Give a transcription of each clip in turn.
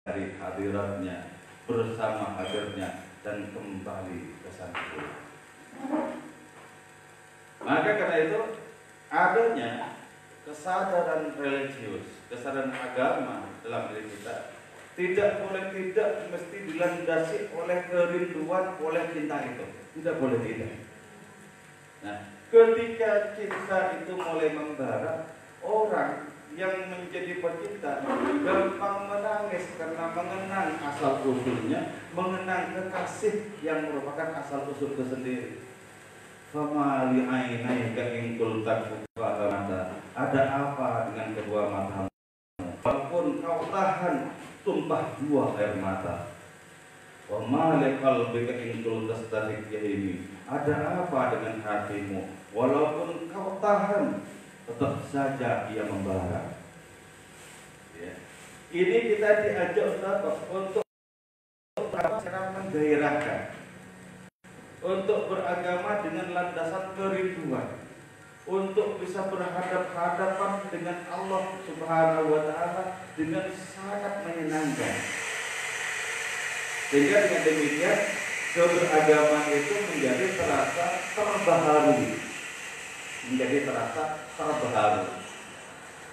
dari hadiratnya, bersama hadirnya, dan kembali ke sana. Maka karena itu adanya kesadaran religius, kesadaran agama dalam diri kita tidak mesti dilandasi oleh kerinduan, oleh cinta itu. Tidak boleh tidak. Nah, ketika cinta itu mulai membara, orang yang menjadi pecinta gampang menangis karena mengenang asal usulnya, mengenang kekasih yang merupakan asal usul sendiri. Fama li ainaika in qulta mata. Ada apa dengan kedua matamu? Walaupun kau tahan tumpah dua air mata. Wa ma li qalbika in qulta tastarik yahimi. Ada apa dengan hatimu? Walaupun kau tahan, tetap saja ia membara. Ya. Ini kita diajak untuk cara menggairahkan, untuk beragama dengan landasan kerinduan, untuk bisa berhadapan dengan Allah Subhanahu wa Ta'ala dengan sangat menyenangkan. Sehingga dengan demikian keberagaman itu menjadi terasa terbaharui,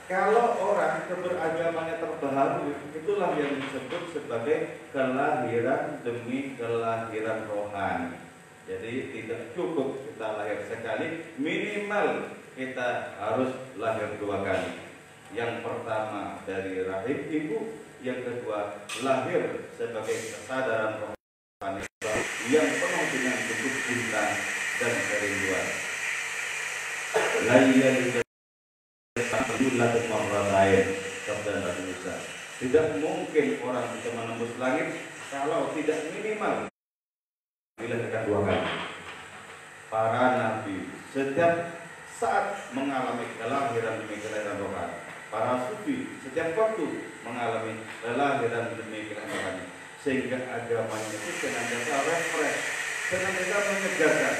Kalau orang keberagamannya terbaharui, itulah yang disebut sebagai kelahiran demi kelahiran rohani. Jadi tidak cukup kita lahir sekali, minimal kita harus lahir dua kali. Yang pertama dari rahim ibu, yang kedua lahir sebagai kesadaran rohani yang penuh dengan bentuk cinta dan kerinduan. Tidak mungkin orang bisa menembus langit kalau tidak minimal dilahirkan dua kali. Para nabi setiap saat mengalami kelahiran demi kelahiran rohani. Para sufi setiap waktu mengalami kelahiran demi kelahiran rohani. Sehingga agamanya itu senantiasa refresh, senantiasa menyegarkan.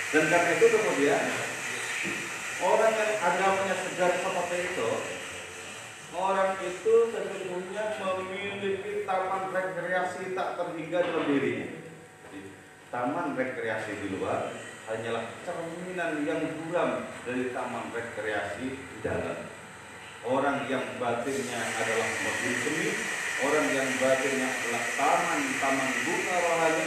Dan karena itu kemudian orang yang agamanya segar seperti itu, orang itu sesungguhnya memiliki taman rekreasi tak terhingga dalam dirinya. Taman rekreasi di luar hanyalah cerminan yang buram dari taman rekreasi di dalam. Orang yang batinnya adalah mobil seni, orang yang batinnya adalah taman bunga rohani,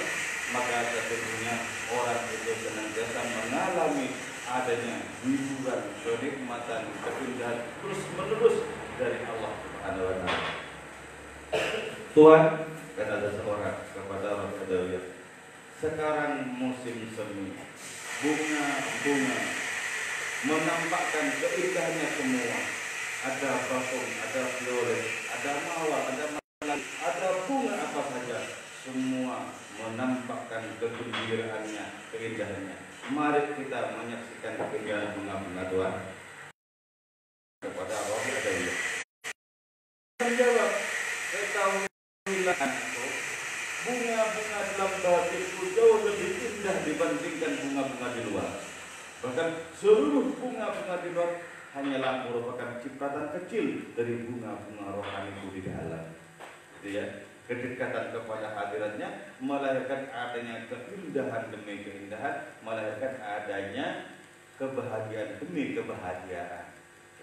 maka sesungguhnya orang itu senantiasa mengalami adanya hiburan, kenikmatan, keindahan terus menerus dari Allah Subhanahu wa Ta'ala. Tuhan, kata seseorang kepada Rasul Adawiyah, sekarang musim semi, bunga-bunga menampakkan keindahannya semua. Ada bakung, ada violet, ada mawar, ada melati, ada bunga apa saja, semua menampakkan kegembiraannya, keindahannya. Mari kita menyaksikan keindahan bunga-bunga Tuhan. Kepada Rasul Adawiyah menjawab, ketahuilah anakku, bunga-bunga dalam batinku jauh lebih indah dibandingkan bunga-bunga di luar. Bahkan seluruh bunga-bunga di luar hanyalah merupakan ciptaan kecil dari bunga-bunga rohaniku di dalam. Gitu ya. Kedekatan kepada hadiratnya melahirkan adanya keindahan demi keindahan, melahirkan adanya kebahagiaan demi kebahagiaan.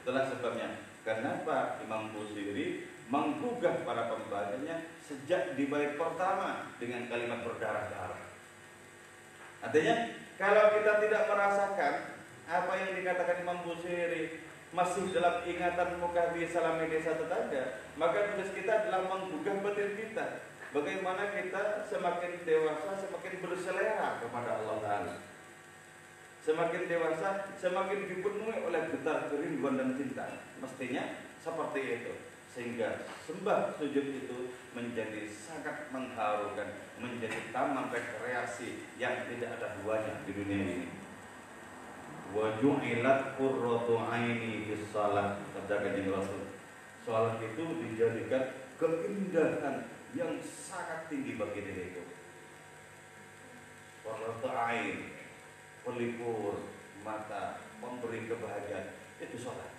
Itulah sebabnya kenapa Imam Busiri menggugah para pembacanya sejak di bait pertama dengan kalimat berdarah-darah. Artinya kalau kita tidak merasakan apa yang dikatakan Imam Busiri masih dalam ingatan muka di salami desa tetangga, maka tugas kita adalah menggugah batin kita. Bagaimana kita semakin dewasa semakin berselera kepada Allah Ta'ala. Semakin dewasa semakin dipenuhi oleh getar kerinduan dan cinta. Mestinya seperti itu. Sehingga sembah sujud itu menjadi sangat mengharukan, menjadi taman rekreasi yang tidak ada duanya di dunia ini. Wa ju'ilat qurratu aini bis shalah, kata Kanjeng Rasul. Salat itu dijadikan keindahan yang sangat tinggi bagi diriku. Qurratu ain, pelipur mata, memberi kebahagiaan, itu salat.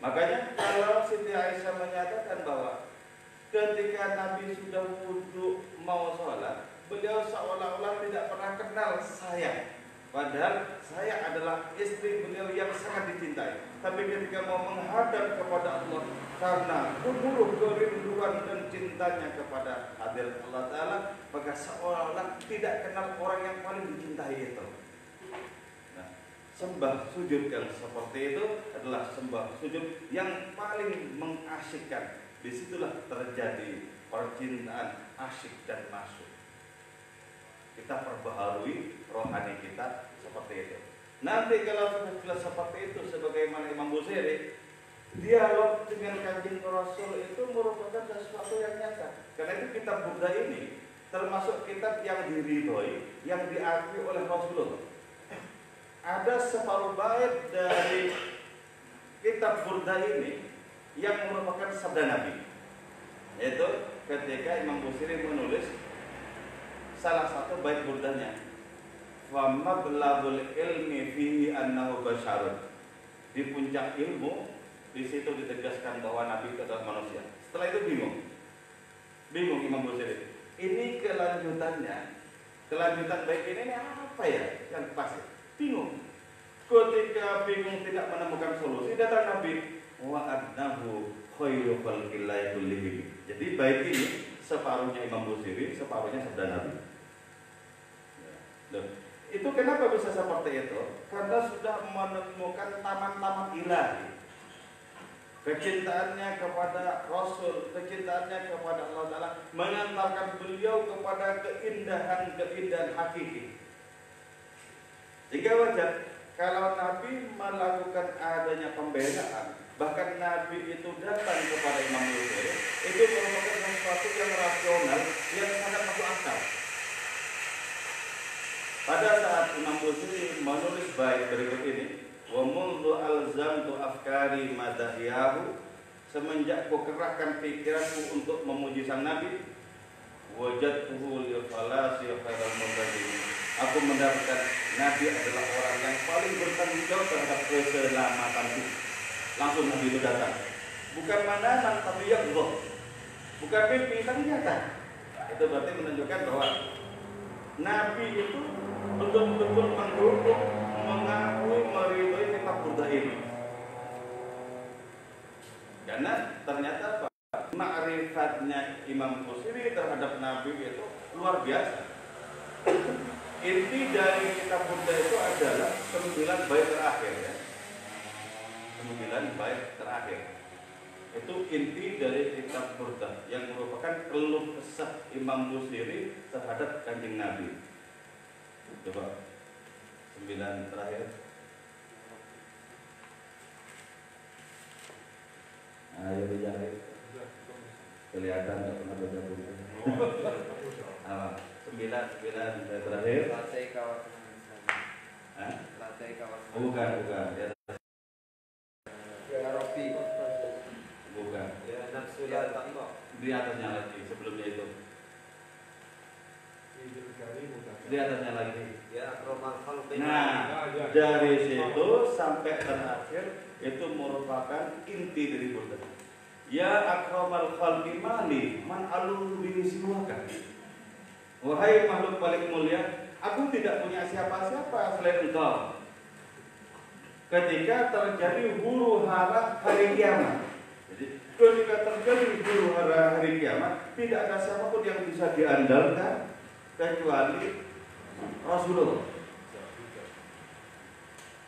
Makanya kalau Siti Aisyah menyatakan bahwa ketika Nabi sudah wudhu mau sholat, beliau seolah-olah tidak pernah kenal saya. Padahal saya adalah istri beliau yang sangat dicintai. Tapi ketika mau menghadap kepada Allah, karena gemuruh kerinduan dan cintanya kepada hadirat Allah Ta'ala, maka seolah-olah tidak kenal orang yang paling dicintai itu. Nah, sembah sujud yang seperti itu adalah sembah sujud yang paling mengasyikkan. Disitulah terjadi percintaan asyik dan masuk. Kita perbaharui rohani kita seperti itu. Nanti kalau sudah seperti itu, sebagaimana Imam Busiri, dialog dengan Kanjeng Rasul itu merupakan sesuatu yang nyata. Karena itu kitab Burda ini termasuk kitab yang diridhoi, yang diakui oleh Rasulullah. Ada separuh bait dari kitab Burda ini yang merupakan sabda Nabi, yaitu ketika Imam Busiri menulis salah satu bait burdanya, wa mablagul ilmi fihi annahu basyarun. Di puncak ilmu di situ ditegaskan bahwa Nabi itu adalah manusia. Setelah itu bingung Imam Busiri. Ini kelanjutan bait ini apa ya yang pasti? Bingung. Ketika bingung tidak menemukan solusi, datang Nabi, wa annahu khairu khalqillahi kullihim. Jadi bait ini separuhnya Imam Busiri, separuhnya sabda Nabi. Loh, itu kenapa bisa seperti itu? Karena sudah menemukan taman-taman ilahi. Kecintaannya kepada Rasul, kecintaannya kepada Allah Ta'ala mengantarkan beliau kepada keindahan-keindahan hakiki. Jika wajar kalau Nabi melakukan adanya pembelaan, bahkan Nabi itu datang kepada Imam Busiri, itu merupakan sesuatu yang rasional, yang sangat masuk akal. Pada saat Imam Busiri menulis bait berikut ini, wa mundu alzamtu afkari madahiyahu, semenjak ku kerahkan pikiranku untuk memuji sang Nabi, wajadtuhu li falasi khairal mubtadiin. Aku mendapatkan Nabi adalah orang yang paling bertanggung jawab terhadap keselamatanku. Langsung Nabi itu datang. Bukan mananan tapi yaqdha. Bukan mimpi tapi nyata. Itu berarti menunjukkan bahwa Nabi itu betul-betul mendukung, mengakui, meridhoi kitab Burda ini. Karena ternyata ma'rifatnya Imam Busiri terhadap Nabi itu luar biasa. Inti dari kitab Burda itu adalah 9 bait terakhir ya. 9 bait terakhir. Itu inti dari kitab Burda yang merupakan keluh kesah Imam Busiri terhadap Kanjeng Nabi. Coba 9 terakhir. Ayo dijahit. Kelihatan tak pernah baca buku. 9 terakhir. Lantai kawasan. Lantai kawasan. Bukan. Ya Rofi. Bukan. Ya Nafsulah Taqwa. Di atasnya lagi, sebelumnya itu. Di atasnya lagi. Ya Akromal Khalqi. Nah, dari situ sampai terakhir itu merupakan inti dari Burda. Ya akramal khalqi mali man alul bihi siwaka. Wahai makhluk paling mulia, aku tidak punya siapa-siapa selain engkau. Ketika terjadi huru hara hari kiamat. Jadi ketika terjadi huru hara hari kiamat, tidak ada siapapun yang bisa diandalkan kecuali Rasulullah.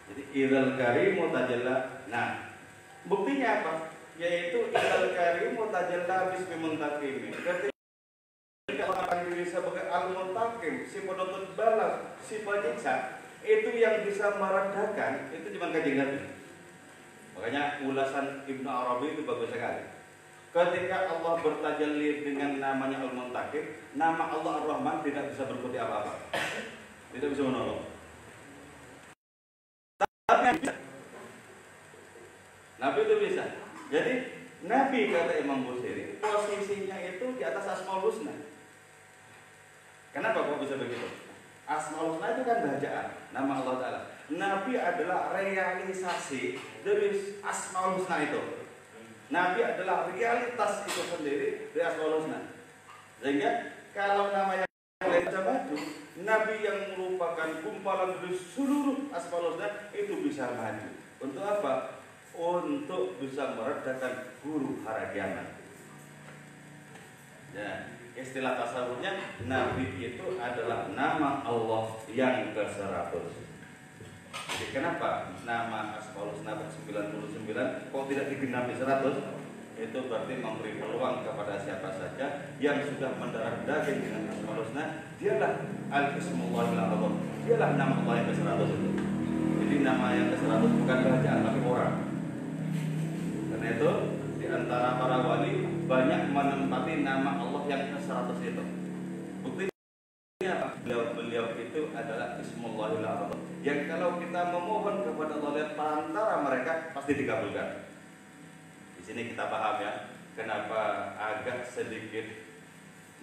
Jadi idal karimu tajalla. Nah, buktinya apa? Yaitu idal karimu tajalla bismi muntakim. Ketika orang diri sebagai al-muntakim, si penuntut balas, si penyiksa, itu yang bisa meredakan itu cuma Kanjeng Nabi. Makanya ulasan Ibnu Arabi itu bagus sekali. Ketika Allah bertajalli dengan namanya Al-Muntakim, nama Allah Ar-Rahman tidak bisa berbuat apa-apa. Tidak bisa menolong. Tapi Nabi itu bisa. Jadi Nabi kata Imam Busiri, posisinya itu di atas Asmaul Husna. Kenapa kok bisa begitu? Asmaul Husna itu kan bacaan nama Allah Ta'ala. Nabi adalah realisasi dari Asmaul Husna itu. Nabi adalah realitas itu sendiri dari Asmaul Husna. Sehingga kalau namanya baca maju, Nabi yang merupakan gumpalan dari seluruh Asmaul Husna itu bisa maju. Untuk apa? Untuk bisa meredakan huru hara kiamat. Ya, istilah tasawufnya Nabi itu adalah nama Allah yang ke-100. Jadi kenapa nama Asmaul Husna 99 kok tidak digenapi 100? Itu berarti memberi peluang kepada siapa saja yang sudah mendarah daging dengan Asmaul Husna, dialah Al-Ismullahil A'zam. Dialah nama Allah yang ke-100 itu. Jadi nama yang ke-100 bukan bacaan tapi orang. Karena itu di antara para wali banyak menempati nama Allah yang ke-100 itu. Buktinya apa? Beliau itu adalah Ismullahil A'zam. Yang kalau kita memohon kepada Allah lihat antara mereka pasti dikabulkan. Di sini kita paham ya, kenapa agak sedikit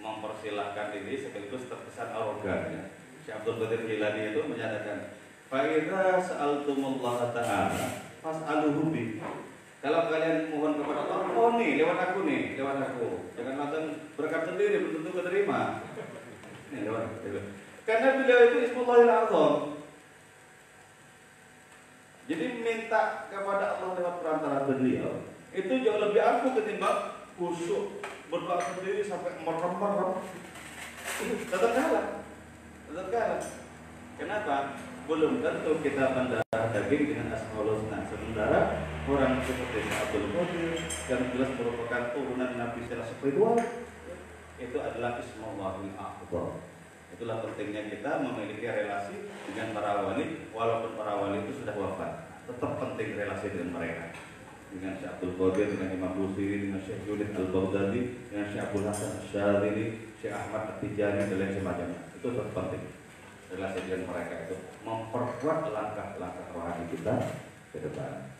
mempersilahkan ini sekaligus terkesan arogan ya. Syekh Abdul Qadir Jilani itu menyatakan, "Fa idza sa'altumullaha ta'ala fas'aluhu bi." Kalau kalian mohon kepada Allah, oh nih lewat aku. Jangan langsung berkat sendiri belum tentu keterima. Nih lewat. Karena beliau itu Ismullahil A'zam. Jadi minta kepada Allah lewat perantara beliau itu jauh lebih ampuh ketimbang kusuk berdoa sendiri sampai merem-merem. Tetap kalah. Kenapa? Belum tentu kita mendarah daging dengan Asmaul Husna. Sementara orang seperti Abdul Qadir yang jelas merupakan turunan Nabi secara spiritual itu adalah Ismullahil A'zam. Itulah pentingnya kita memiliki relasi dengan para wali, walaupun para wali itu sudah wafat, tetap penting relasi dengan mereka. Dengan Syekh Abdul Qadir, dengan Imam Busiri, dengan Syekh Junaid Al-Baghdadi, dengan Syekh Abdul Hasan Asy-Syadzili, Syekh Ahmad At-Tijani dan lain semacamnya. Itu tetap penting. Relasi dengan mereka itu memperkuat langkah-langkah rohani kita ke depan.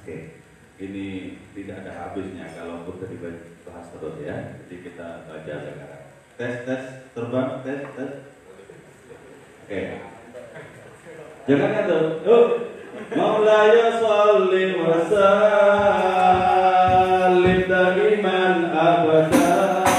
Oke, ini tidak ada habisnya kalau kita dibahas terus ya. Jadi kita baca sekarang. Tes terbang tes. Oke. Jangan itu. Yuk. Maulaya sholli wa sallim daiman abada. Wa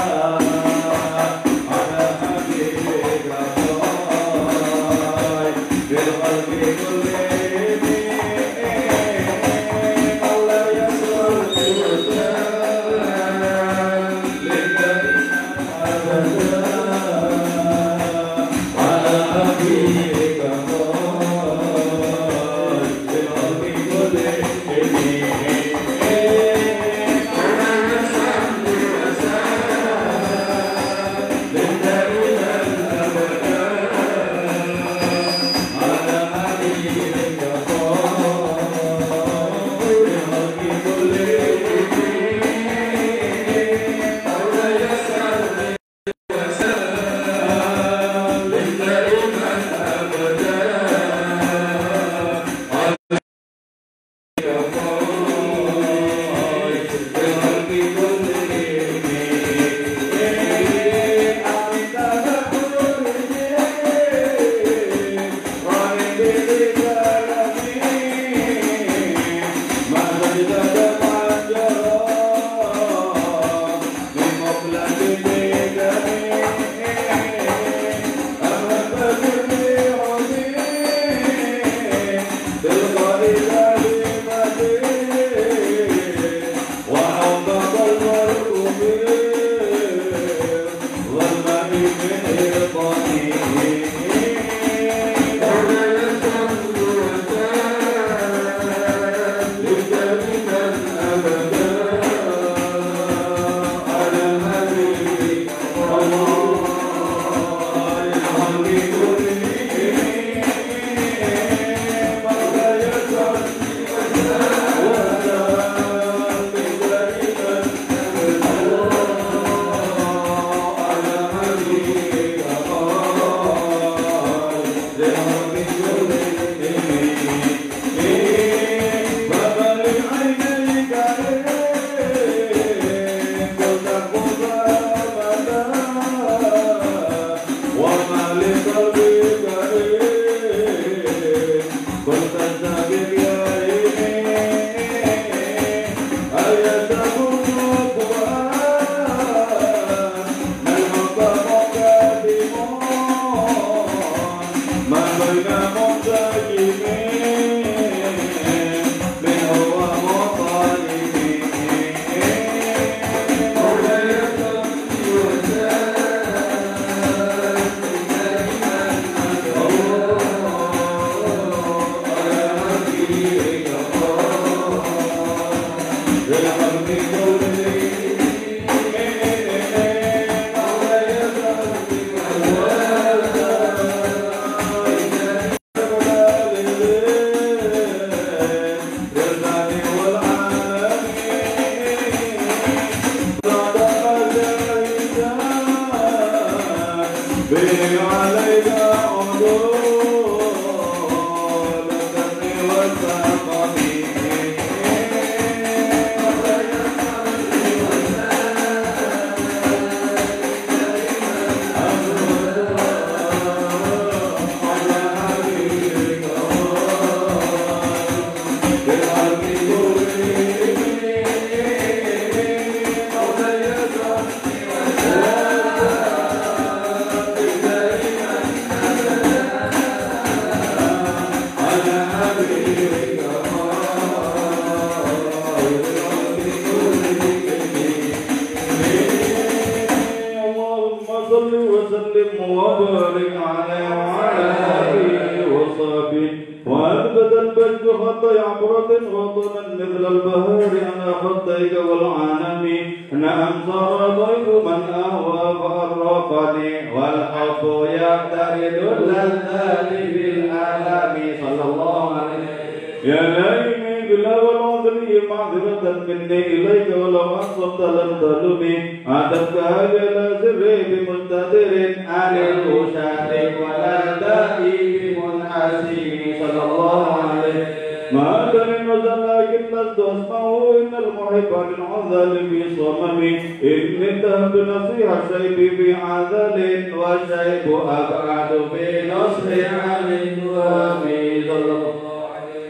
وسلم وبارك عليه وعلى آله وصحبه وأثبت البج خطي عبرة وطنا مثل البهار على خطيك والعالم نعم صار ضيف من أهوى فأرقني والحب يقترد اللذات بالآلام صلى الله عليه وسلم يا لائمي بلا والعذري معذرة مني إليك ولو أصبت لم تلمي عاتبك بلا سري بمستدر عن الوشاة ولا دائي بمنحسم صلى الله عليه ما أدري نزل لكن لست أسمعه إن المحب للعذل في صممي إن انتهت نصيحة الشيب في عذل والشيب أبعد في نصر عن الدوام صلى الله عليه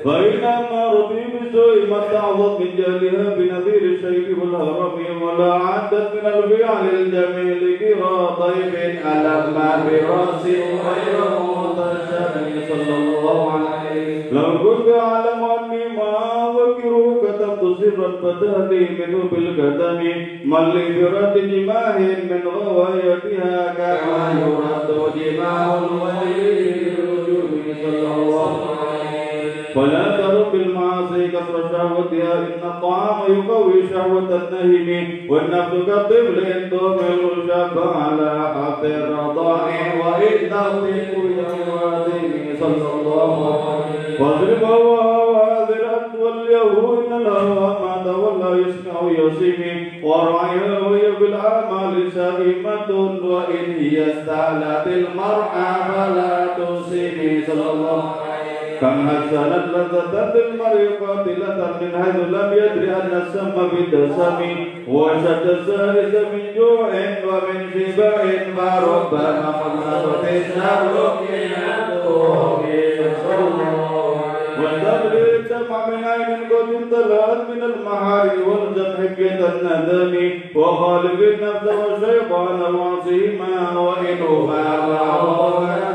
فإنما ربي بسوء ما تعظت من جهلها بنذير الشيب والهرم ولا عدت من الفعل الجميل كرا طيب ألما برأس غير متشابه صلى الله عليه لو كنت أعلم أني ما أذكره كتبت سرا فتهدي منه بالكتم من لفرد جماه من غوايتها كما يرد جماه الغير صلى الله عليه فلا ترك المعاصي كثر شهوتها إن الطعام يقوي شهوة النهم والنفس كالطفل إن تهمل الشاب على حق الرضاع وإن تغطيك يوم صلى الله عليه وسلم واضرب وهذرت واليهود إن الهوى ما تولى يسمع يسمي ورعيها وهي بالأعمال سائمة وإن هي استعلت المرعى فلا تسمي صلى الله عليه وسلم كم حسنت لذة للمرء قاتلة من حيث لم يدري أن السم بالدسم وشد السائس من جوع ومن شبع فربما خلصت الشر من الطوب والتبليغ الدمع من عين قد امتلأت من المحارم والجمع حكية الندم وخالف النفس والشيطان وعصيما وإنهما بعضهما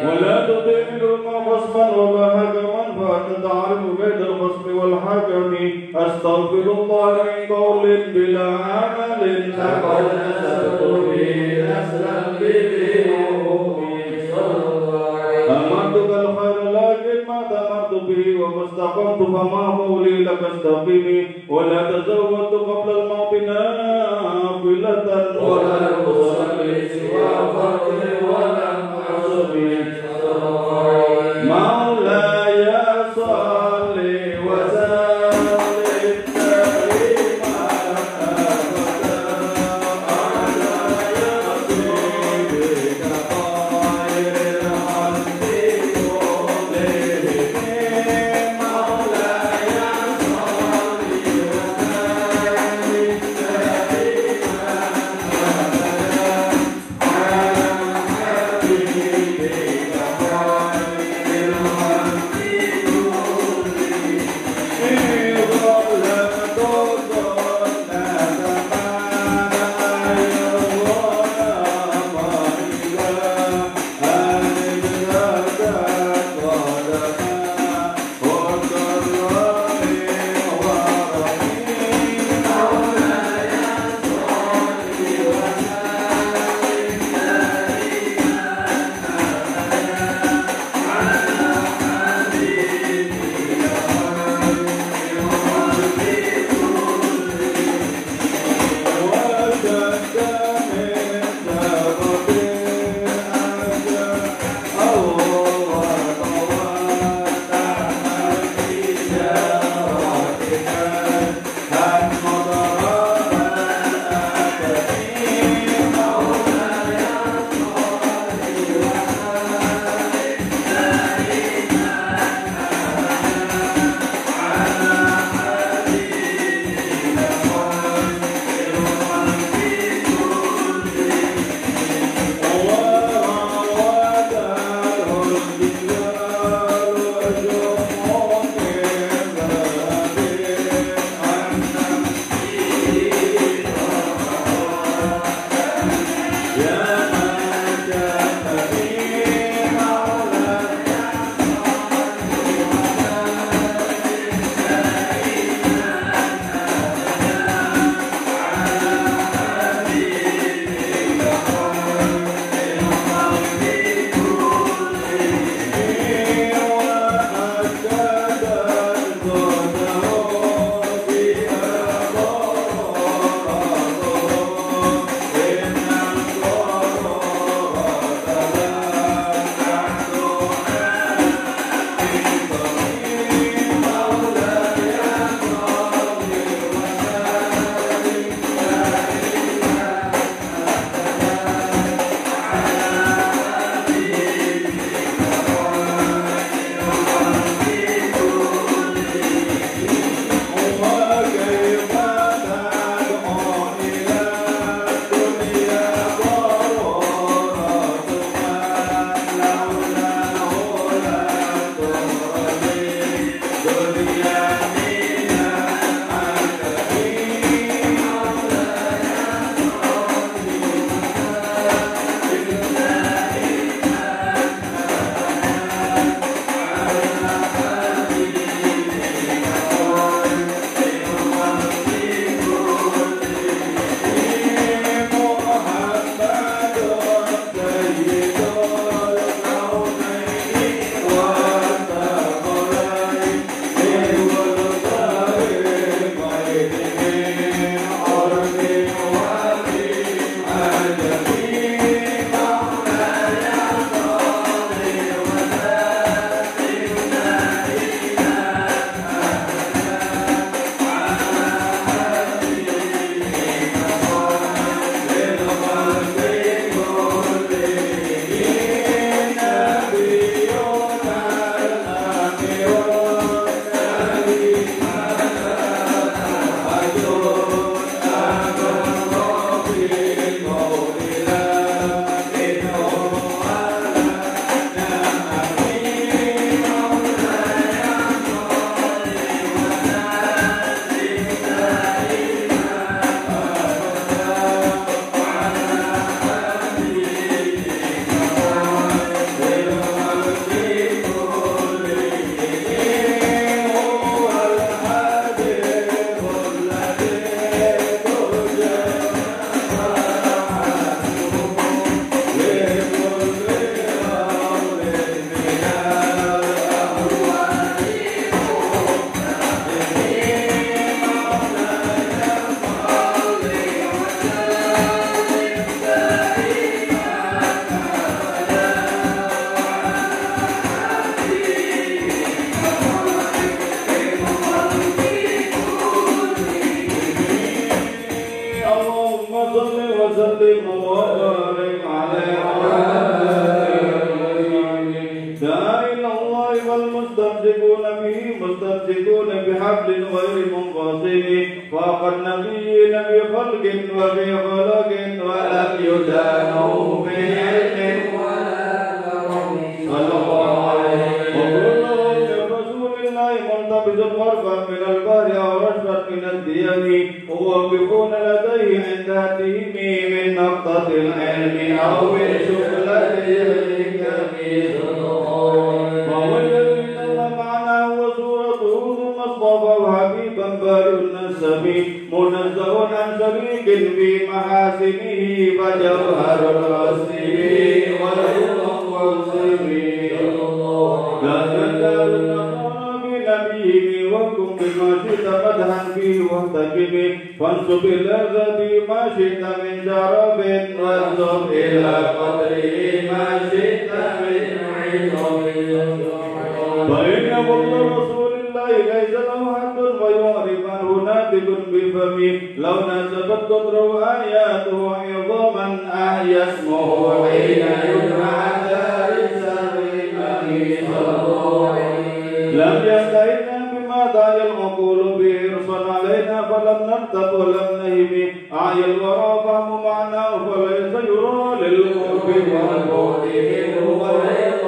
ولا تطيع منهما خصما ولا حكما فأنت تعرف بين الخصم والحكم أستغفر الله من قول بلا عمل لقد نسبت به نسلا أمرتك الخير لكن ما تمرت به وما استقمت فما قولي لك استقيمي ولا تزودت قبل الموت نافلة ولا أصلي سوى فرض ولا مولاي صل وسلم دائما أبدا على حبيبك خير الخلق كلهم مولاي صل وسلم دائما أبدا فوق النبيين بخلق وفي خلق ولم يدانوا بعلم صلى الله عليه وكلهم من رسول الله ملتبس غرفا من البحر أو رشفا من الديم ووقفون لديه عند هاتهم من نقطة العلم أو من شغلة الحكم وهو الذي دل معناه وصورته ثم اصطفاه حبيبا بارئ النسب منزه عن شريك في محاسنه فجوهر الحسن وكن بما شئت مدحا فيه واحتجب فانسب إلى ذاتي ما شئت من شرف وانسب إلى قدره ما شئت من عظم فإن فضل رسول الله ليس له حد ويعرف عنه ناطق بفمه لو ناسبت قدره آياته عظاما أحيا اسمه حين يدعى لم ينتهينا بما دعي المقول به ارسل علينا فلم نرتب ولم نهم أعي الورى فهم معناه فليس يرى للقرب والبعد منه وليس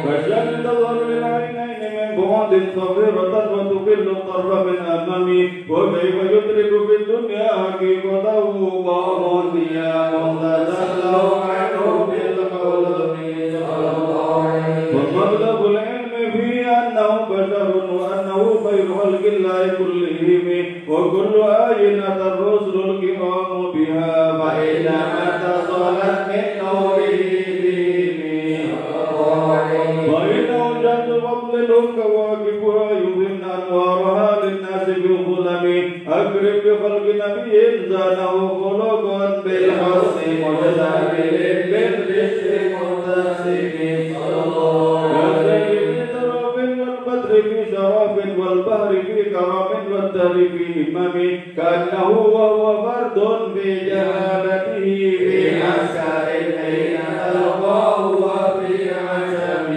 فالشمس تظهر للعينين من بعد صغيرة وتقل الطرف من أمامي وكيف يدرك في الدنيا حقيقته قام ضياء تسلوا عنه بالحلم ومطلب العلم فيه أنه بشر وأنه خير خلق الله كلهم وكل آية أتى الرسل الكرام بها فإنما اتصلت من نوره فإنه جد فضل كواكبها يظن أنوارها للناس بالظلم أكرم بخلق نبي زانه خلقا بالحسن متسامل بالبشر متسم في شرف والبهر في كرم والدهر في همم كأنه وهو فرد في جلالته في عسكر حين تلقاه وفي عشم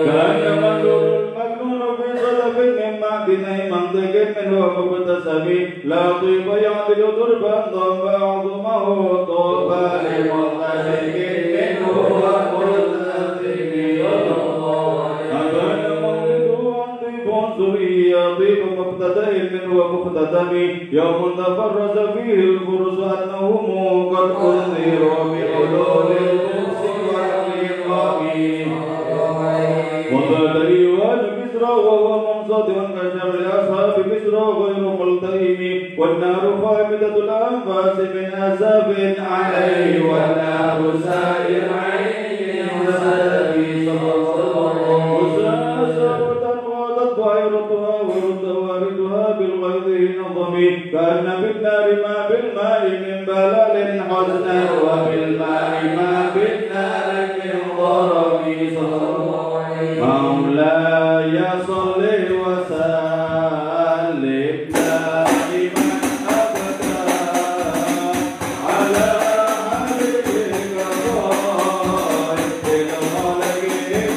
كان المجنون في صدف من معدن منطق منه مبتسم لا طيب يعدل ضربا ضم عظمه طوبى لمنتشك منه وملتزم طيب مبتدأ منه ومختتم يوم تفرز فيه الفرس أنهم قد أنذروا بحلول القدس والإقام وبعد إيوان كسرى وهو منصد كشمل أصحاب كسرى غير ملتئم والنار خامدة الأنفاس من أسف عليه والنار سائر عين حسابي ظاهرتها وردها بالغيظ نظمي كأن بالنار ما بالماء من بلال حزنا وبالماء ما بالنار من ضرب مولاي صل وسلم دائما أبدا على حبيبك خير الخلق كلهم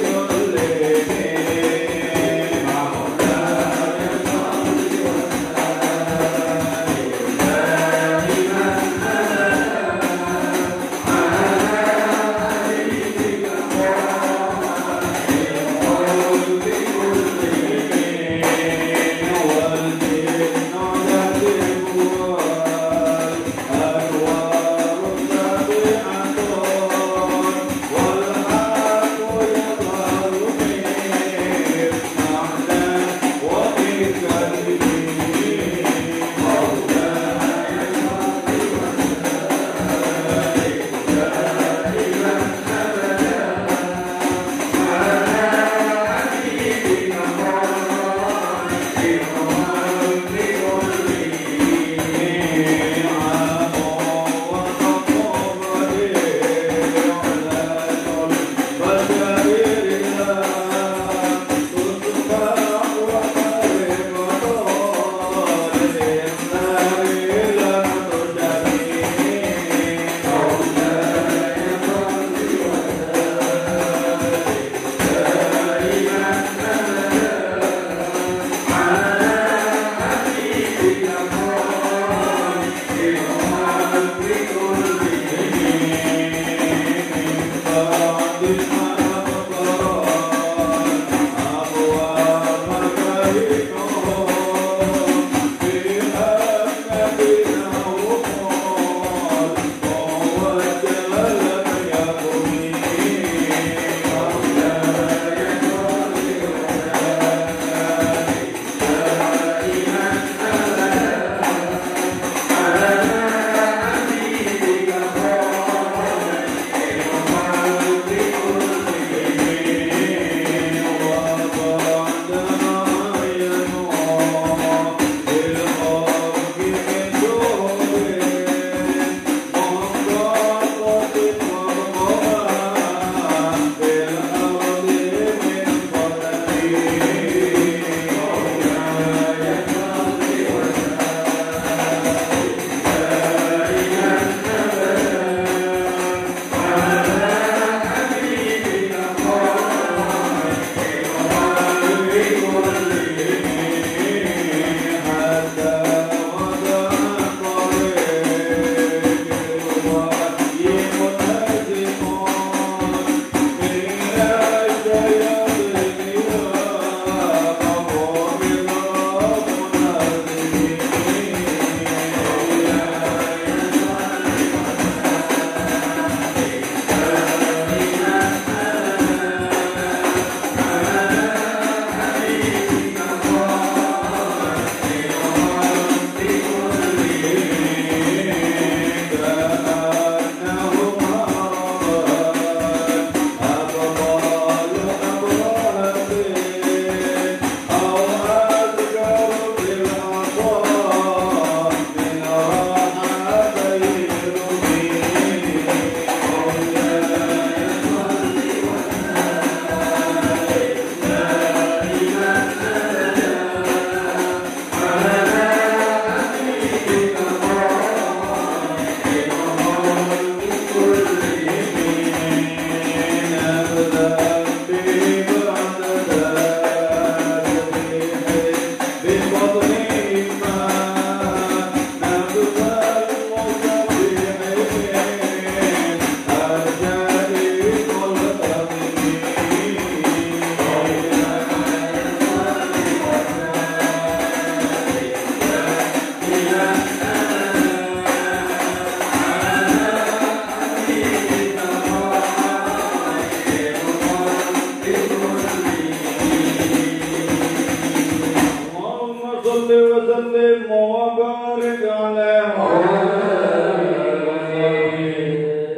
صل وسلم وبارك عليه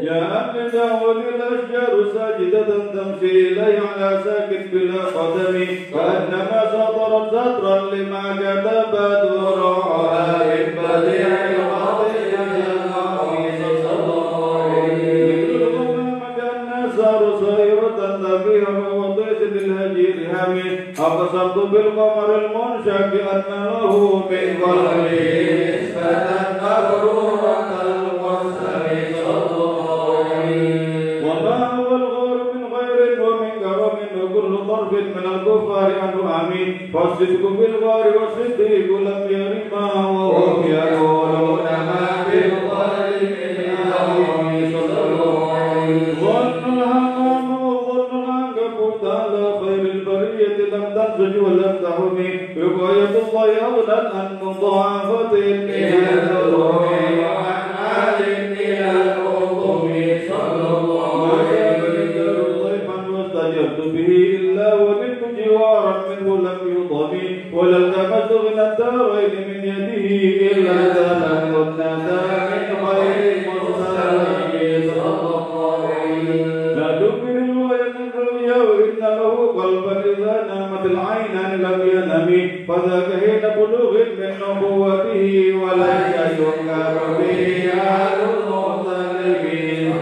يا أهل دعوة الأشجار ساجدة تمشي إليه على ساكن بلا قدم كأنما سطرت سطرا لما كتبت وراءها من بديع الخطيئة أقسمت بالقمر المنشق أن له من قلبي نسبة مغرورة القسم وما هو الغور من غير ومن كرم وكل طرف من الكفار عنه آمين فالصدق بالغار والصديق لم يرما وهم يقولون ما بالظالمين آمين ظن الهمام وظن العنكبوت على خير البرية لم تنسج ولم تحمي بقاية الله أغنى عن مضاعفة إلى الروح وعن آل إلى الأرض صلى الله عليه وسلم واستجبت به إلا وجدت جوارا منه لم يضمي ولا التمس غنى الدارين من يده إلا ذهب الندى من خير المرسلين صلى الله عليه لا تكبر الوين الرؤيا وإن له قلبا إذا نامت العينان لم ينم فذاك حين بلوغ من نبوته وليس ينكر به أهل المظلمين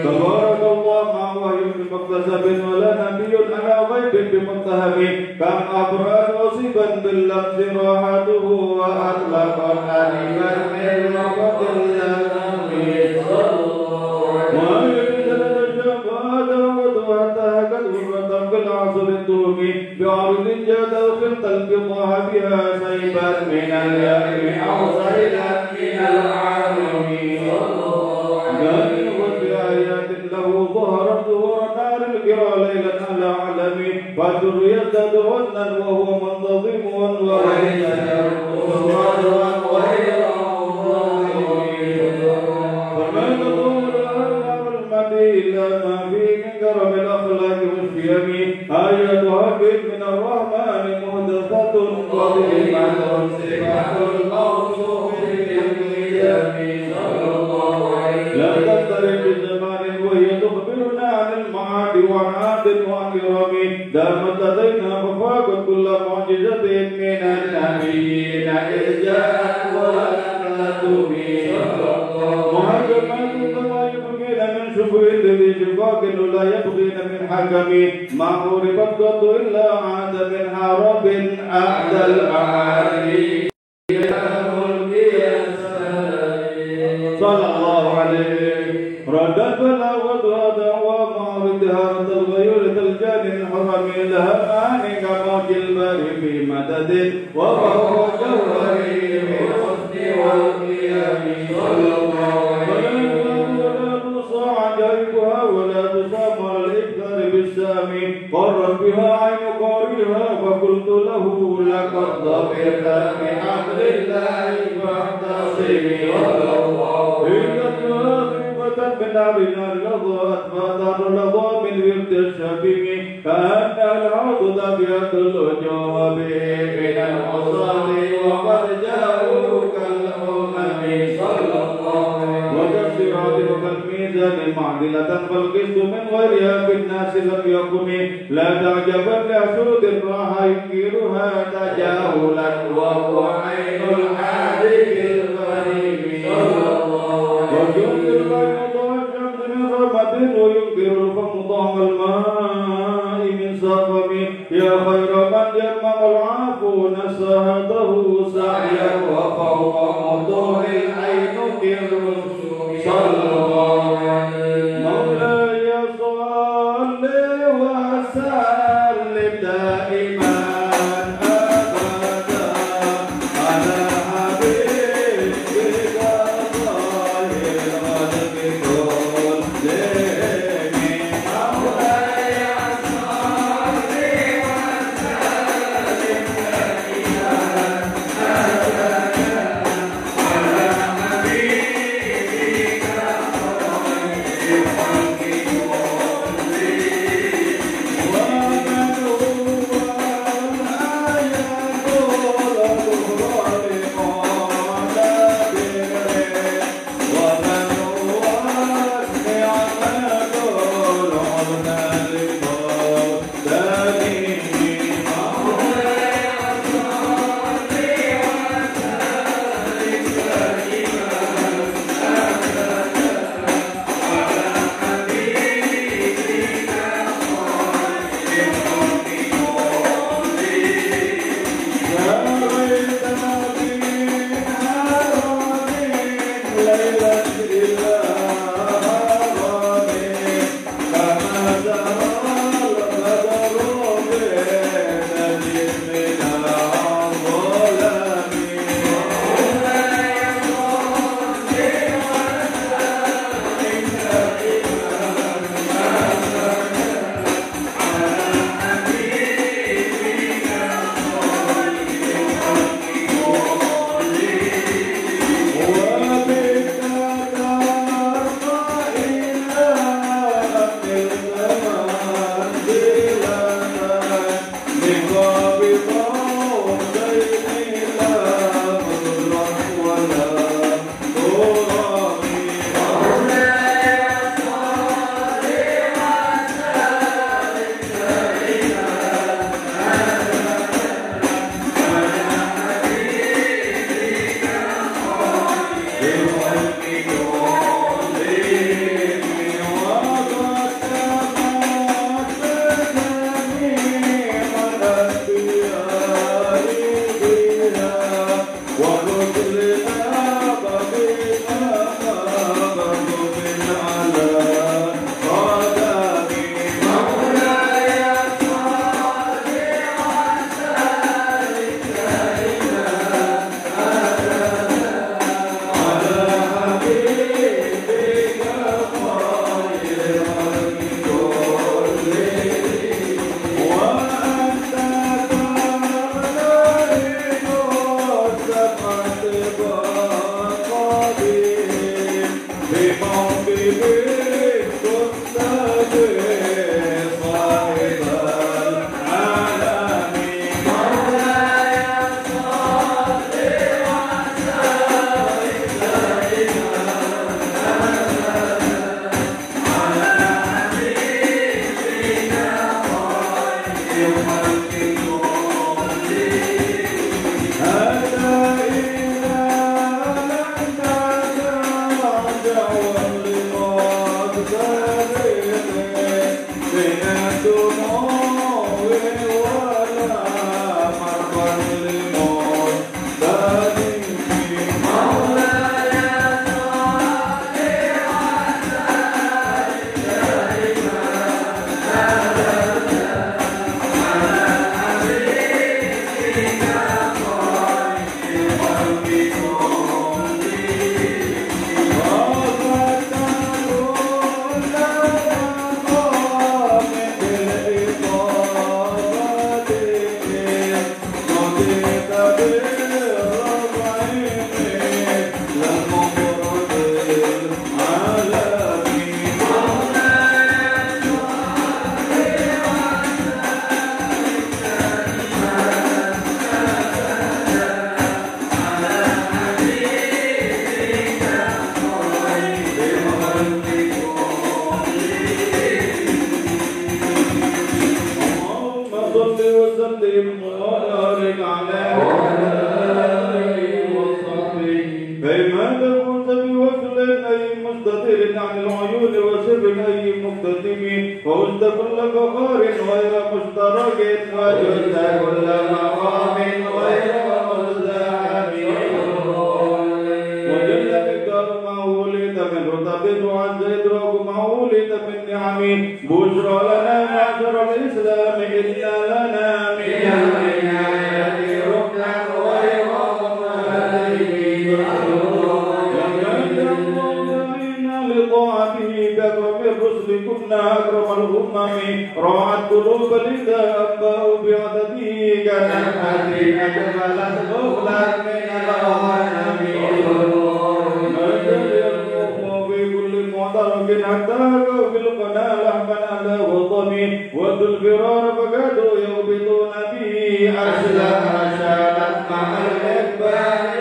تبارك الله مع وحي بمكتسب ولا نبي على غيب بمتهم كم أبرأ نصيبا باللمس راحته وأطلق حليما من وقت الأمين ويجدد الشفاعة وتهكت غرة في العصر الدومي بعرض جاد وخلط القطاع بها سيبا من اليأم أو صيدا من العالمين بآيات له ظهرت ظهور نار القرى ليلا على علمي فالدر يزداد وزنا وهو منتظم وليس يرقص رجلا غير فما تطول أرقام المدي إلا ما فيه من كرم الأخلاق والشيم آياتها بيت من الرحمن محدثة قديمة صفة الموصوف بالقيام صلى الله عليه لا تضطرب بزمان وهي تخبرنا عن المعاد وعن عاد وعن كرم دامت لدينا ففاقت كل معجزة من النبيين إذ جاءت ولم تدومي محكمات كما يبغين من شبه الذي شقاق لا يبغين من حكم ما حربت قط إلا عاد من حرب أحد الأعالي صلى الله عليه ردت بلاغت هذا ومعرضها رد الغيور تلجان الحرم لها معاني كموج البر في مدد وفوق جوهري بالحسن والقيام صلى الله عليه ولا تصاع عجائبها ولا تسامر الإكثار بالسامي قرت بها عين قارئها فقلت له لقد ظفرت بحمد الله فاعتصمي صلى الله من نارنا لظى أطفال لظى من ورد الشبيب كأن العرض ذبيت الوجوه من العصاة وقد جاءوا كالأمم صلى الله عليه وكالصراط وكالميزان معدلة فالقسط من غيرها في الناس لم يكن لا تعجبا لحسود راح ينكرها تجاهلا وهو عين الحادث الغريب صلى الله عليه وينكر الفم طعم الماء من سقم يا خير من يمم العفو نسهته سعيا وفوق مطور العين كالرسوم صلى الله عليه مولاي صل وسلم دائما أبدا على حبيبك خير الخلق كلهم عن العيون وسر أي مقتدم فوزت كل فخار غير مشترك وجزت كل مقام غير مزدحم وجل مقدار ما ولد من رتب وعزيت رب ما ولد من نعم بشرى لنا معشر الإسلام إن لنا من العناية ركنا غير لطاعته بأكرم الرسل كنا أكرم الأمم راعت قلوب الإذا أباء بعدده كنحة أجمل النخلة من الغنم مجد القوم بكل معترك حتى في القناة لحما على وطني ودوا الفرار فكادوا يوبطون به أسلم شالت مع الإقبال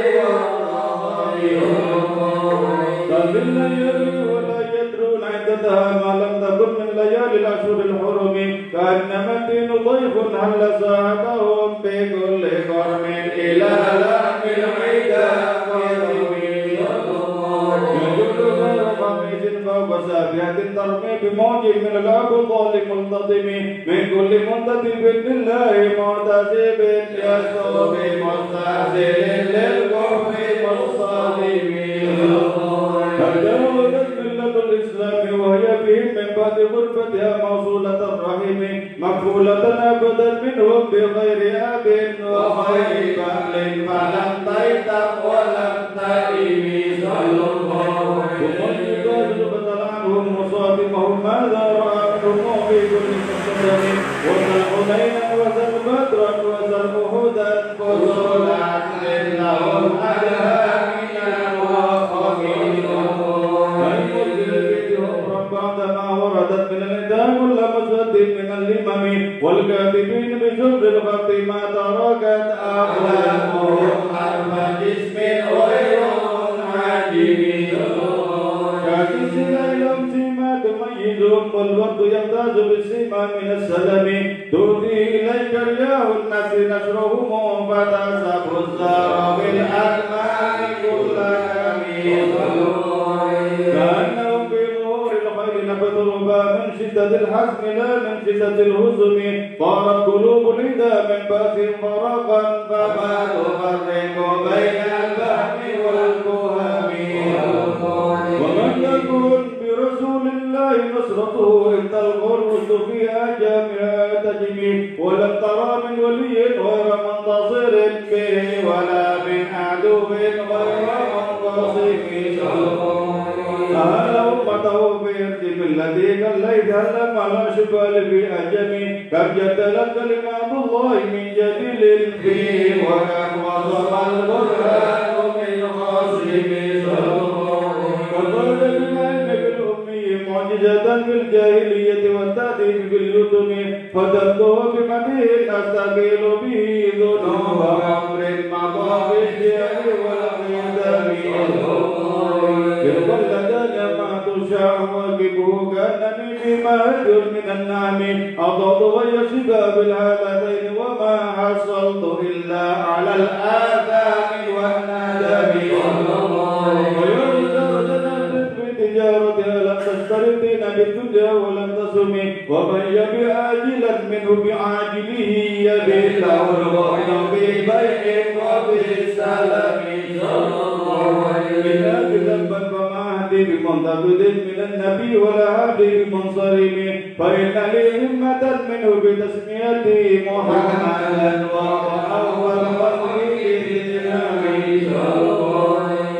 ما لم تكن من ليالي الأشهر الحرم كأنما الدين ضيف هل ساعتهم بكل كرم إلى لام العدا يجد غير قميص فوق سابعة ترمي بموج من الأبطال ملتطم من كل منتدب لله معتسب يسوع بمستحسن للكفر مصطدم الإسلام وهي بهم من بعد غربتها موصولة الرحم مقبولة أبدا منهم بغير أب وغير بأل فلم تيتم ولم تئم صلى الله عليه وسلم عنهم مصادمهم ماذا رأى منهم في كل مقتدم وذا حنينا وذا بدرا وذا أحدا فصلت لهم أدها من الواقمين بعدما وردت من الإدام كل مسود من الإمام والكاتبين بشر الخط ما تركت أقلامهم حرف جسم غير عجيب كاكس ليلهم سيما تميزهم والورد يمتاز بالسيما من السلم تؤتي إليك رياح النسر نشرهم فتسب الزار بالأكمام كل كمين كأنهم في نبتربا من شدة الحزم لا من شدة الهزم طارت قلوب الهدى من بأس فرقا فما تفرق بين الفهم والفهم ومن يكن برسول الله نصرته إن الغرس فيها جامعة تجمي ولم ترى من ولي غير منتصر به ولا من عدو غير منقصم أهل أمته بيرتب الذي كالليل هلم على شبال في أجمي كم جدلت كلمات الله من جديل فيه وكم وصف القرآن من خاصم وقال بالعلم بالأمي معجزة في الجاهلية والتأديب باليتم فتبدو بمديه أستقيل به ذنوب أمر مضى بالجهل والقدم واجبه كأنني بمهد من النعم أضض ويشبه بالهالتين وما حصلت إلا على الآثام والندم ويرجى في تجارتها لم تشترطين بالدجى ولم تصمي ومن يبي آجلا منه بعاجله يبي له الغرب ببيع وبسلم بمنتقد من النبي ولا هادي بمنصرم فإن لي همة منه بتسميتي محمدا وأول خلقه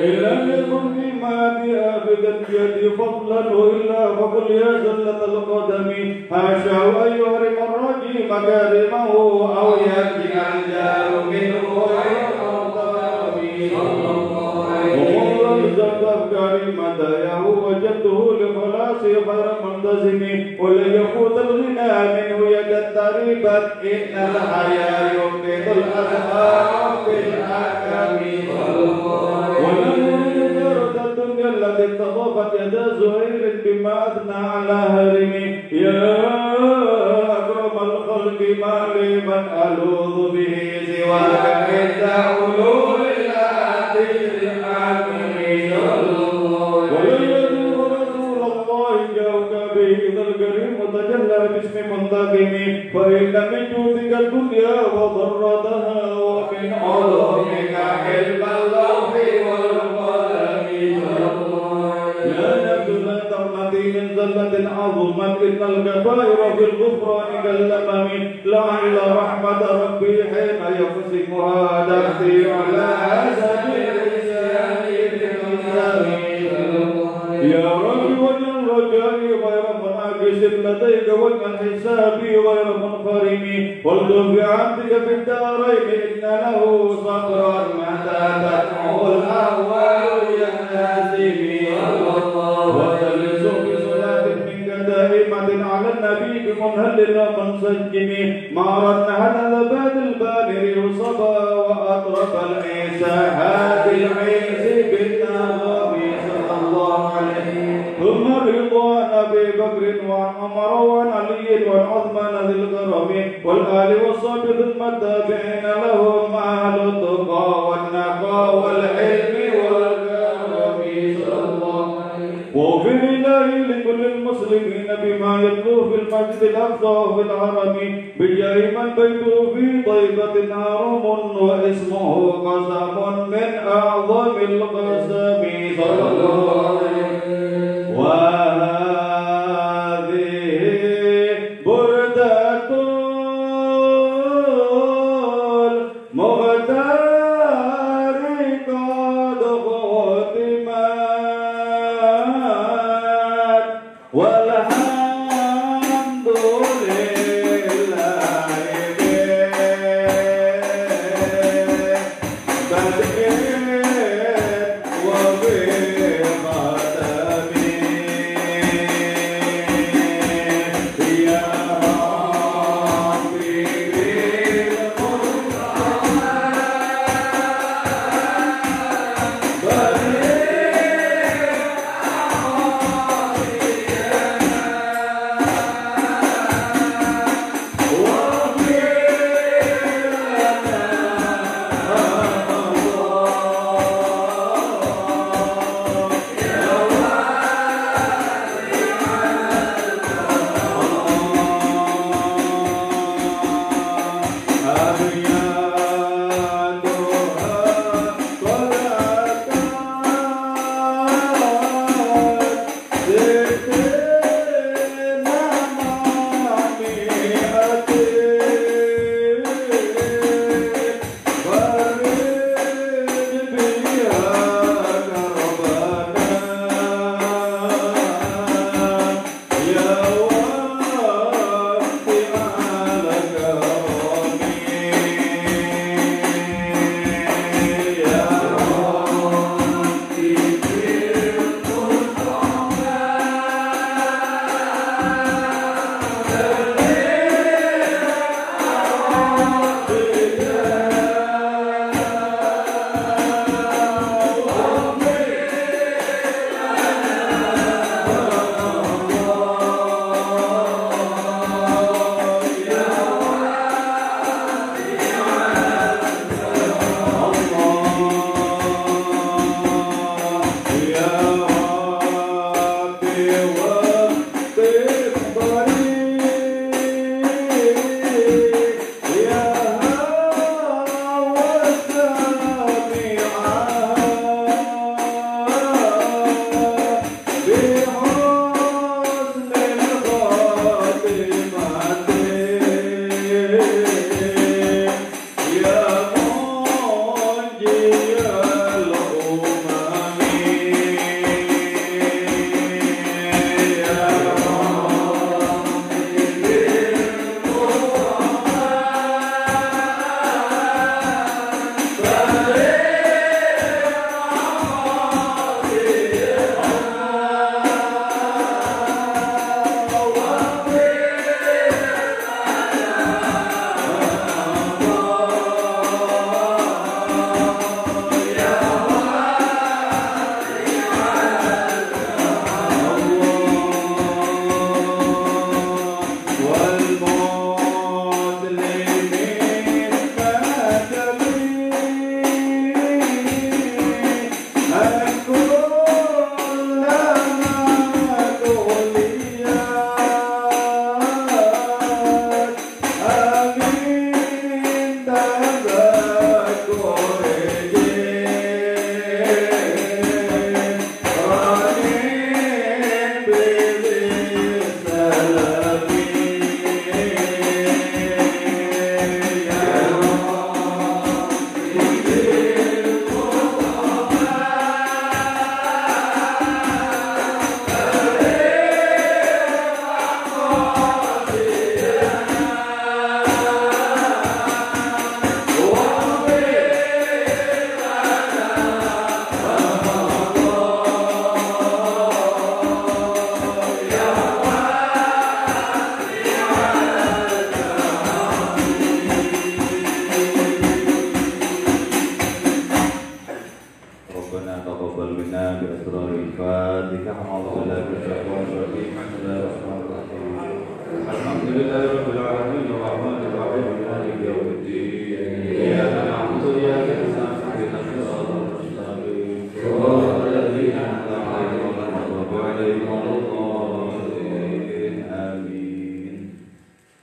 إلا يكن فيما بآخذا بيدي فضلا وإلا فقل يا زلة القدم حاشا أن يهرم الرجي مكارمه أو يأتي الجار منه مداياه وجدته لخلاص غير منتزم ولن يفوت الغنى منه يدا تريبا إن الحياة ينبت الأسماء بالحكم ولن يريد دارة الدنيا التي اتضافت يدا زهير بما أثنى على هرمي يا أكرم الخلق ما لي من ألوذ به سواك الحاكم فإن من جودك الدنيا وضرتها ومن علومك علم اللوح والقلم لا نبذل ترمتي من زلة عظمت إن الكبائر في الغفران كالأمم لعل رحمة ربي حين يقسمها تأتي على سبيل الإسلام يا رب وجل رجائي غير مناقش لديك وجل حسابي غير منفرم والتف بعبدك في الدارين إن له صبرا متى تدعو الأهوال ينهزم وتلس بصلاة منك دائمة على النبي بمنهل ومنسجم ما رن هذا باد البادر صبا وأطرف العيسى بالعيس بالنظام صلى الله عليه ثم رضوان أبي بكر وعن عمر وعن علي وعن عثمان ذي الكرم والآل والصحب ثم التابعين لهم أهل التقى والنقى والعلم والكرم صلى الله عليه واغفر إلهي لكل المسلمين بما يتلو في المسجد الأقصى وفي الحرم بجاه من بيته في طيبة هرم واسمه قسم من أعظم القسم صلى الله عليه وهذه بردة المختار قد ختمت والحمد لله ربنا تقبل منا بأسرار الفاتحة أعوذ بالله من الشيطان الرجيم بسم الله الرحمن الرحيم الحمد لله رب العالمين الرحمن الرحيم مالك يوم الدين إياك نعبد وإياك نستعين اهدنا الصراط المستقيم صراط الذين أنعمت عليهم غير المغضوب عليهم ولا الضالين آمين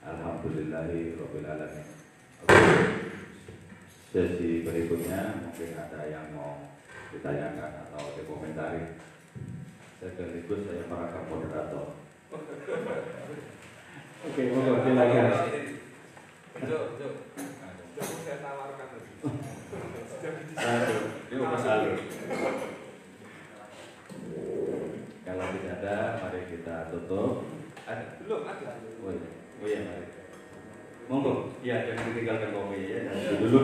Alhamdulillahirabbil alamin. Sesi berikutnya mungkin ada yang mau ditanyakan atau dikomentari. Sekaligus saya merangkap moderator. Oke, monggo silakan. Saya tawarkan. Kalau tidak ada, mari kita tutup. Ada? Belum ada. Oh iya, mari. Monggo, ya jangan ditinggalkan kopi ya, jangan dulu.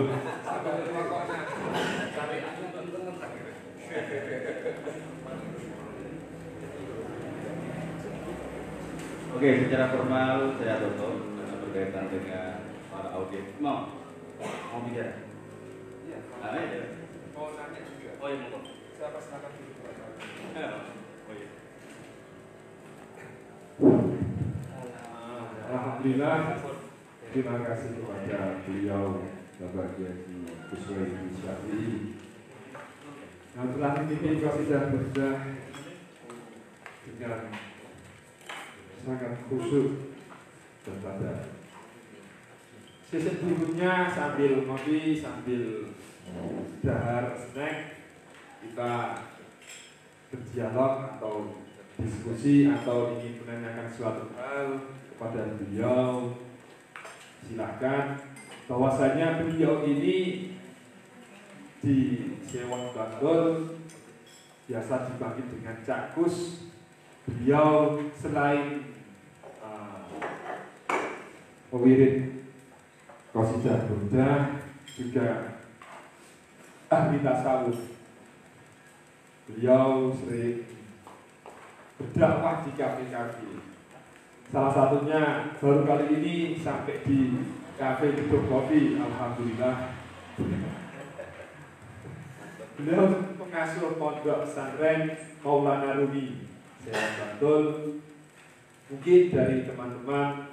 Oke, secara formal saya tutup karena berkaitan dengan para audiens. Mau bicara? Iya. Iya. Mau nanya juga. Oh iya, monggo. Saya persilakan dulu. Oh iya. Alhamdulillah, terima kasih kepada beliau Bapak Kiai Kuswaidi Syafi'i yang telah memimpin qasidah burdah dengan sangat khusyuk dan pada. Sesi berikutnya sambil ngopi, sambil dahar snack, kita berdialog atau diskusi atau ingin menanyakan suatu hal kepada beliau, silakan. Bahwasanya beliau ini di Sewon Bantul biasa dipanggil dengan Cak Kus. Beliau selain pewirid qasidah burdah juga ahli tasawuf. Beliau sering berdakwah di kafe-kafe. Salah satunya baru kali ini sampai di kafe Gedung Kopi. Alhamdulillah. Beliau pengasuh pondok pesantren Maulana Rumi Sewon Bantul. Mungkin dari teman-teman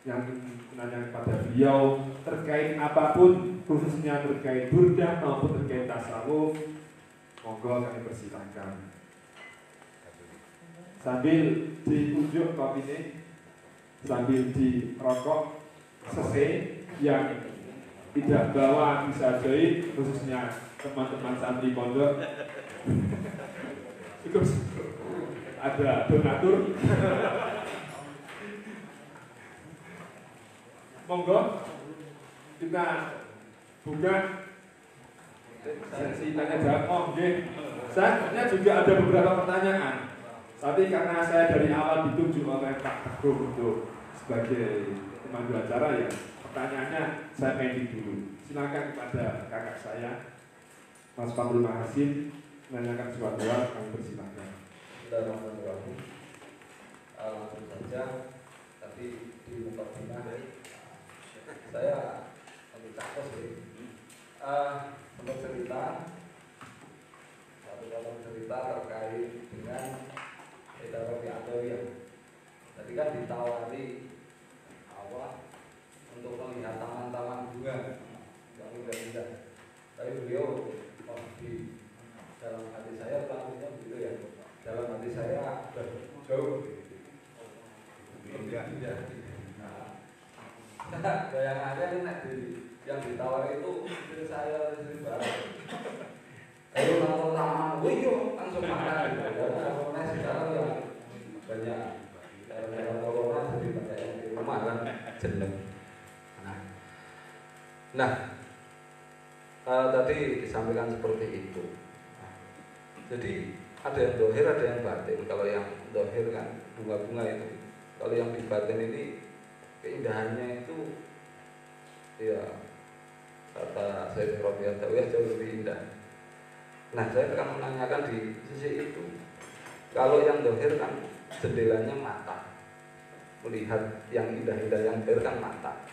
yang menanya kepada beliau terkait apapun, khususnya terkait burdah maupun terkait tasawuf, monggo kami persilahkan. Sambil diunjuk kopi ini, sambil dirokok sese yang tidak bawa bisa join, khususnya teman-teman santri pondok. Terus ada donatur. Monggo kita buka sesi tanya jawab. Oh, nggih. Sebenarnya juga ada beberapa pertanyaan. Tapi karena saya dari awal ditunjuk oleh Pak Teguh untuk sebagai pemandu acara, ya pertanyaannya saya pending dulu. Silakan kepada kakak saya, Mas Fahru Mahasin, menanyakan suatu hal, kami persilakan. Bismillahirrahmanirrahim. Langsung saja, tapi di mukadimah saya lebih takut sih. Untuk cerita terkait dengan Edarofi Adawiyah. Tadi kan ditawari awal untuk melihat taman-taman bunga yang indah-indah. Tapi beliau di dalam hati saya pelakunya begitu ya. Dalam hati saya jauh. Bayangannya yang ditawari itu istri saya istri barat. Ayo nonton taman, wih langsung makan. Karena sekarang yang banyak dalam corona jadi banyak yang di rumah kan jeneng. Nah, tadi disampaikan seperti itu. Jadi ada yang dohir, ada yang batin. Kalau yang dohir kan bunga-bunga itu. Kalau yang di batin ini keindahannya itu ya kata Sayyid Rabi Adawiyah jauh lebih indah. Nah, saya akan menanyakan di sisi itu. Kalau yang dohir kan jendelanya mata, melihat yang indah-indah yang dohir kan mata.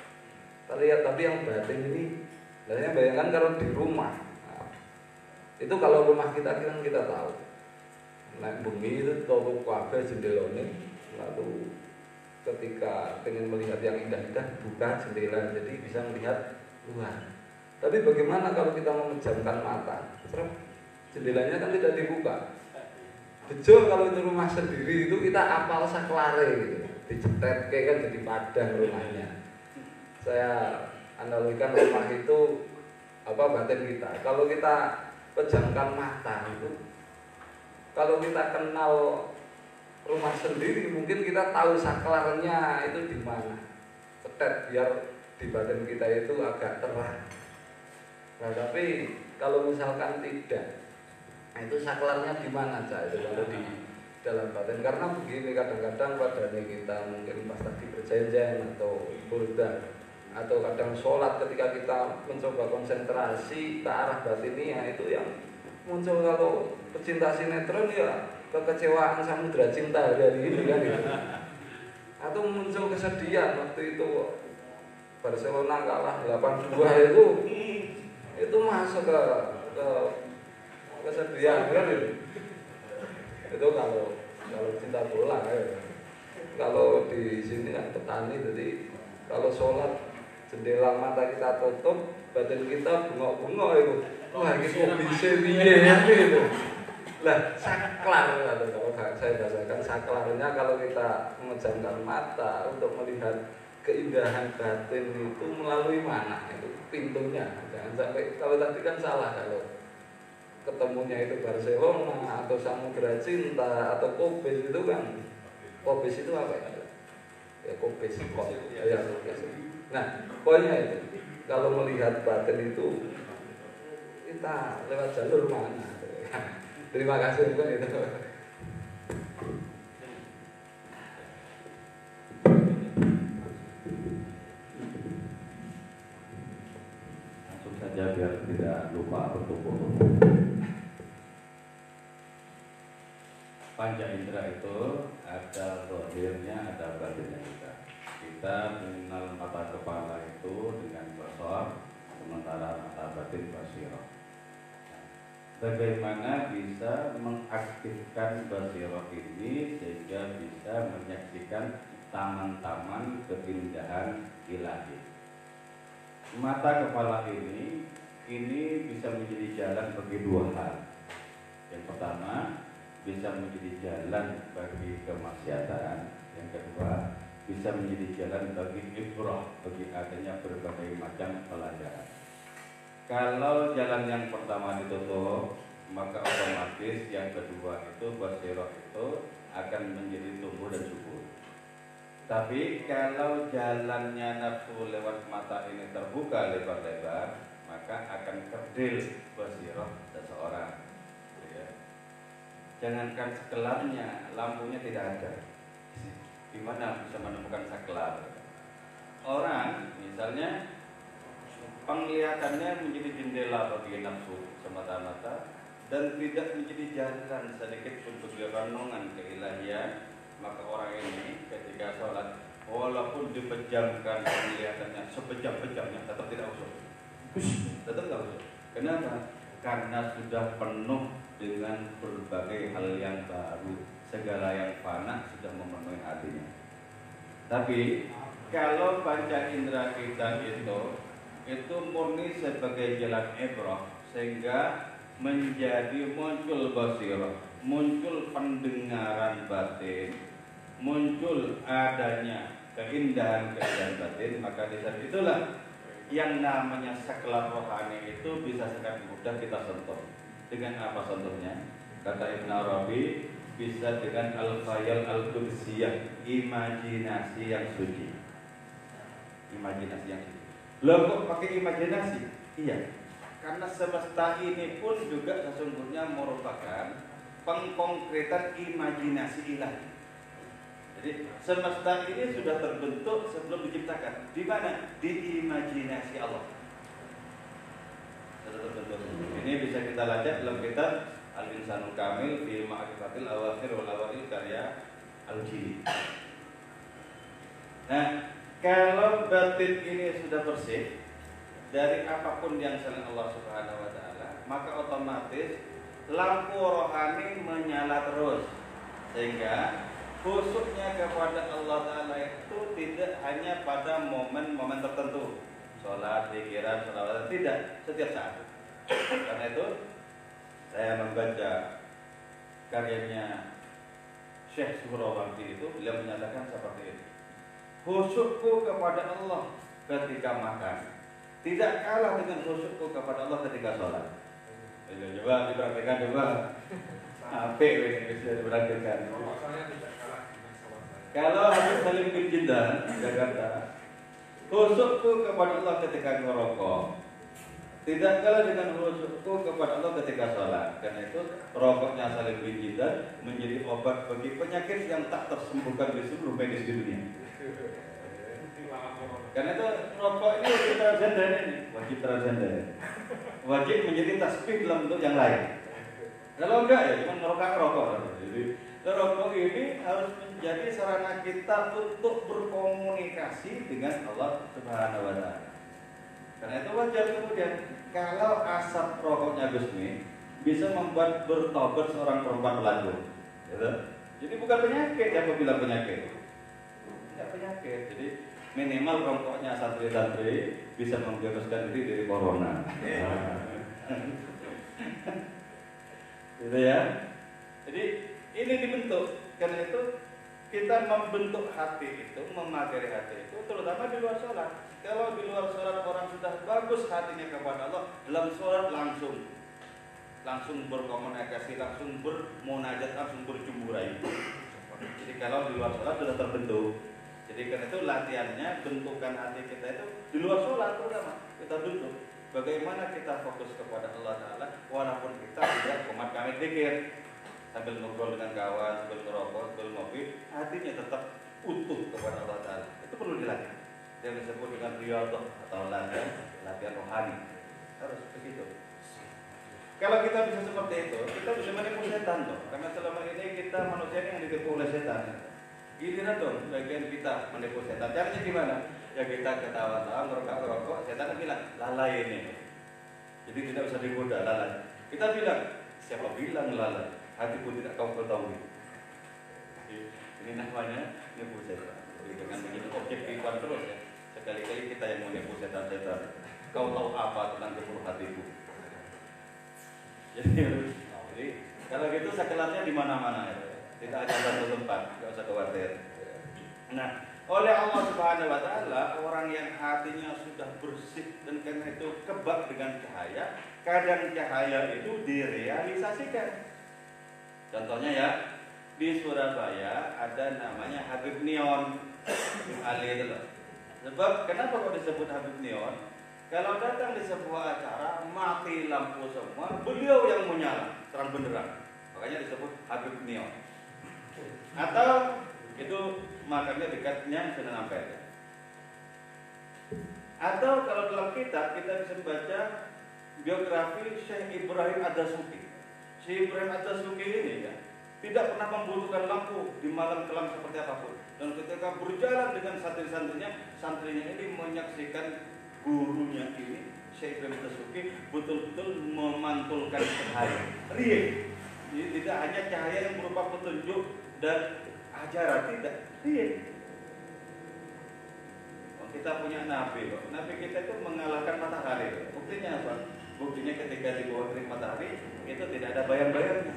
Tapi yang batin ini, saya bayangkan kalau di rumah, Itu kalau rumah kita kan kita tahu. Naik bumi itu tutup kabeh jendelane, lalu ketika ingin melihat yang indah-indah buka jendela jadi bisa melihat luar. Tapi bagaimana kalau kita memejamkan mata? Jendelanya kan tidak dibuka. Betul kalau itu rumah sendiri itu kita apal saklare gitu. Dicetet kayak kan jadi padang rumahnya. Saya analogikan rumah itu batin kita. Kalau kita pejamkan mata itu, kalau kita kenal rumah sendiri mungkin kita tahu saklarnya itu di mana. Cetet biar di badan kita itu agak terang. Nah, tapi kalau misalkan tidak, nah itu saklarnya di mana aja itu kalau di dalam batin. Karena begini kadang-kadang pada kita mungkin pas tadi berjenjen atau burda atau kadang sholat ketika kita mencoba konsentrasi ke arah batinnya itu yang muncul kalau pecinta sinetron ya kekecewaan samudra cinta dari ini kan itu. Atau muncul kesedihan waktu itu Barcelona kalah 8-2 itu masuk ke kesedihan kan itu. Itu kalau cinta bola ya. Kalau di sini kan petani jadi kalau sholat jendela mata kita tutup, badan kita bengok-bengok itu. Wah, ini kok bisa gitu. Lah, saklar kalau saya bahasakan saklarnya kalau kita memejamkan mata untuk melihat keindahan batin itu melalui mana? Itu pintunya. Jangan sampai kalau tadi kan salah kalau ketemunya itu Barcelona atau Samudra Cinta atau Kobes itu kan. Kobes itu apa ya? Ya Kobes kok. Ya Kobes. Nah, poinnya itu kalau melihat batin itu kita lewat jalur mana? Terima kasih bukan itu. Langsung saja biar tidak lupa bertumpuk-tumpuk. Panca indera itu ada zahirnya, ada batinnya kita. Kita mengenal mata kepala itu dengan basar, sementara mata batin basirah. Bagaimana bisa mengaktifkan basirah ini sehingga bisa menyaksikan taman-taman keindahan ilahi. Mata kepala ini bisa menjadi jalan bagi dua hal. Yang pertama, bisa menjadi jalan bagi kemaksiatan. Yang kedua, bisa menjadi jalan bagi ibrah, bagi adanya berbagai macam pelajaran. Kalau jalan yang pertama ditutup, maka otomatis yang kedua itu basirah itu akan menjadi tumbuh dan subur. Tapi kalau jalannya nafsu lewat mata ini terbuka lebar-lebar, maka akan kerdil basirah seseorang. Ya. Jangankan saklarnya, lampunya tidak ada. Di mana bisa menemukan saklar? Orang misalnya penglihatannya menjadi jendela bagi nafsu semata-mata dan tidak menjadi jalan sedikit untuk renungan keilahian, maka orang ini ketika sholat walaupun dipejamkan penglihatannya sepejam-pejamnya tetap tidak usuk. Tetap tidak usuk. Kenapa? Karena sudah penuh dengan berbagai hal yang baru, segala yang fana sudah memenuhi hatinya. Tapi kalau panca indera kita itu murni sebagai jalan ibrah sehingga menjadi muncul basirah, muncul pendengaran batin, muncul adanya keindahan batin, maka di saat itulah yang namanya saklar rohani itu bisa sangat mudah kita sentuh. Dengan apa sentuhnya? Kata Ibn Arabi, bisa dengan al-khayal al-qudsiyah, imajinasi yang suci. Imajinasi yang suci. Loh kok pakai imajinasi? Iya, karena semesta ini pun juga sesungguhnya merupakan pengkonkretan imajinasi ilahi. Jadi semesta ini sudah terbentuk sebelum diciptakan. Di mana? Di imajinasi Allah. Sudah terbentuk. Ini bisa kita lihat dalam kitab Al-Insanul Kamil fi Ma'rifatil Awakhir wal Awail karya Al-Jili. Nah, kalau batin ini sudah bersih dari apapun yang selain Allah Subhanahu wa taala, maka otomatis otomatis lampu rohani menyala terus, sehingga khusyuknya kepada Allah Ta'ala itu tidak hanya pada momen-momen tertentu, sholat, pikiran, sholawat, tidak, setiap saat. Karena itu saya membaca karyanya Syekh Suhrawardi itu, beliau menyatakan seperti ini: khusyukku kepada Allah ketika makan tidak kalah dengan khusyukku kepada Allah ketika sholat. Coba diperhatikan, coba apa ini bisa diperhatikan. Kalau Habib Salim bin Jindan Jakarta, khusyukku kepada Allah ketika ngerokok tidak kalah dengan khusyukku kepada Allah ketika sholat. Karena itu rokoknya Salim bin Jindan menjadi obat bagi penyakit yang tak tersembuhkan di seluruh medis di dunia. Karena itu rokok ini wajib transenden, wajib transenden, wajib menjadi tasbih dalam bentuk yang lain. Kalau enggak ya cuma ngerokok. Jadi rokok ini harus menjadi sarana kita untuk berkomunikasi dengan Allah Subhanahu wa Ta'ala. Karena itu wajar kemudian kalau asap rokoknya Gusmi bisa membuat bertobat seorang perempuan pelacur, gitu. Jadi bukan penyakit, yang bilang penyakit, tidak penyakit. Jadi minimal rokoknya santri-santri bisa membebaskan diri dari corona. Gitu ya. Jadi ini dibentuk. Karena itu kita membentuk hati itu, memagari hati itu, terutama di luar sholat. Kalau di luar sholat orang sudah bagus hatinya kepada Allah, dalam sholat langsung berkomunikasi, langsung bermunajat, langsung berjumburai. Jadi kalau di luar sholat sudah terbentuk. Jadi karena itu latihannya, bentukan hati kita itu di luar sholat terutama. Kita duduk. Bagaimana kita fokus kepada Allah Ta'ala walaupun kita tidak komat kami zikir, sambil ngobrol dengan kawan, sambil ngerokok, sambil ngopi, hatinya tetap utuh kepada Allah Ta'ala. Itu perlu dilatih. Yang disebut dengan riyadhah atau latihan rohani. Harus begitu. Kalau kita bisa seperti itu, kita bisa menipu setan loh. Karena selama ini kita manusia ini yang ditipu oleh setan. Giliran dong bagian kita menipu setan. Caranya gimana? Ya kita ketawa-tawa, ngerokok, setan bilang lalai ini. Jadi tidak usah digoda, lalai. Kita bilang, siapa bilang lalai? Hatiku tidak kau ketahui. Ini namanya nipu setan. Jadi dengan begitu objektifan terus ya. Sekali-kali kita yang menipu setan-setan. Kau tahu apa tentang keperluan hatiku? Jadi kalau gitu sakelatnya di mana-mana ya. Tidak ada satu tempat, tidak usah khawatir. Nah, oleh Allah Subhanahu wa Ta'ala, orang yang hatinya sudah bersih dan karena itu kebak dengan cahaya, kadang cahaya itu direalisasikan. Contohnya ya, di Surabaya ada namanya Habib Neon Ali itu loh. Sebab kenapa kok disebut Habib Neon? Kalau datang di sebuah acara mati lampu semua, beliau yang menyala terang benderang. Makanya disebut Habib Neon. Atau itu makamnya dekatnya Sunan Ampel. Atau kalau dalam kitab kita bisa baca biografi Syekh Ibrahim Ad-Dasuki. Syekh Ibrahim Ad-Dasuki ini ya tidak pernah membutuhkan lampu di malam kelam seperti apapun. Dan ketika berjalan dengan santrinya ini menyaksikan gurunya ini Syekh Ibrahim Ad-Dasuki betul-betul memantulkan cahaya real. Jadi tidak hanya cahaya yang berupa petunjuk dan ajaran, tidak real. Kita punya nabi loh. Nabi kita itu mengalahkan matahari loh. Buktinya apa? Buktinya ketika di bawah terik matahari itu tidak ada bayang-bayangnya.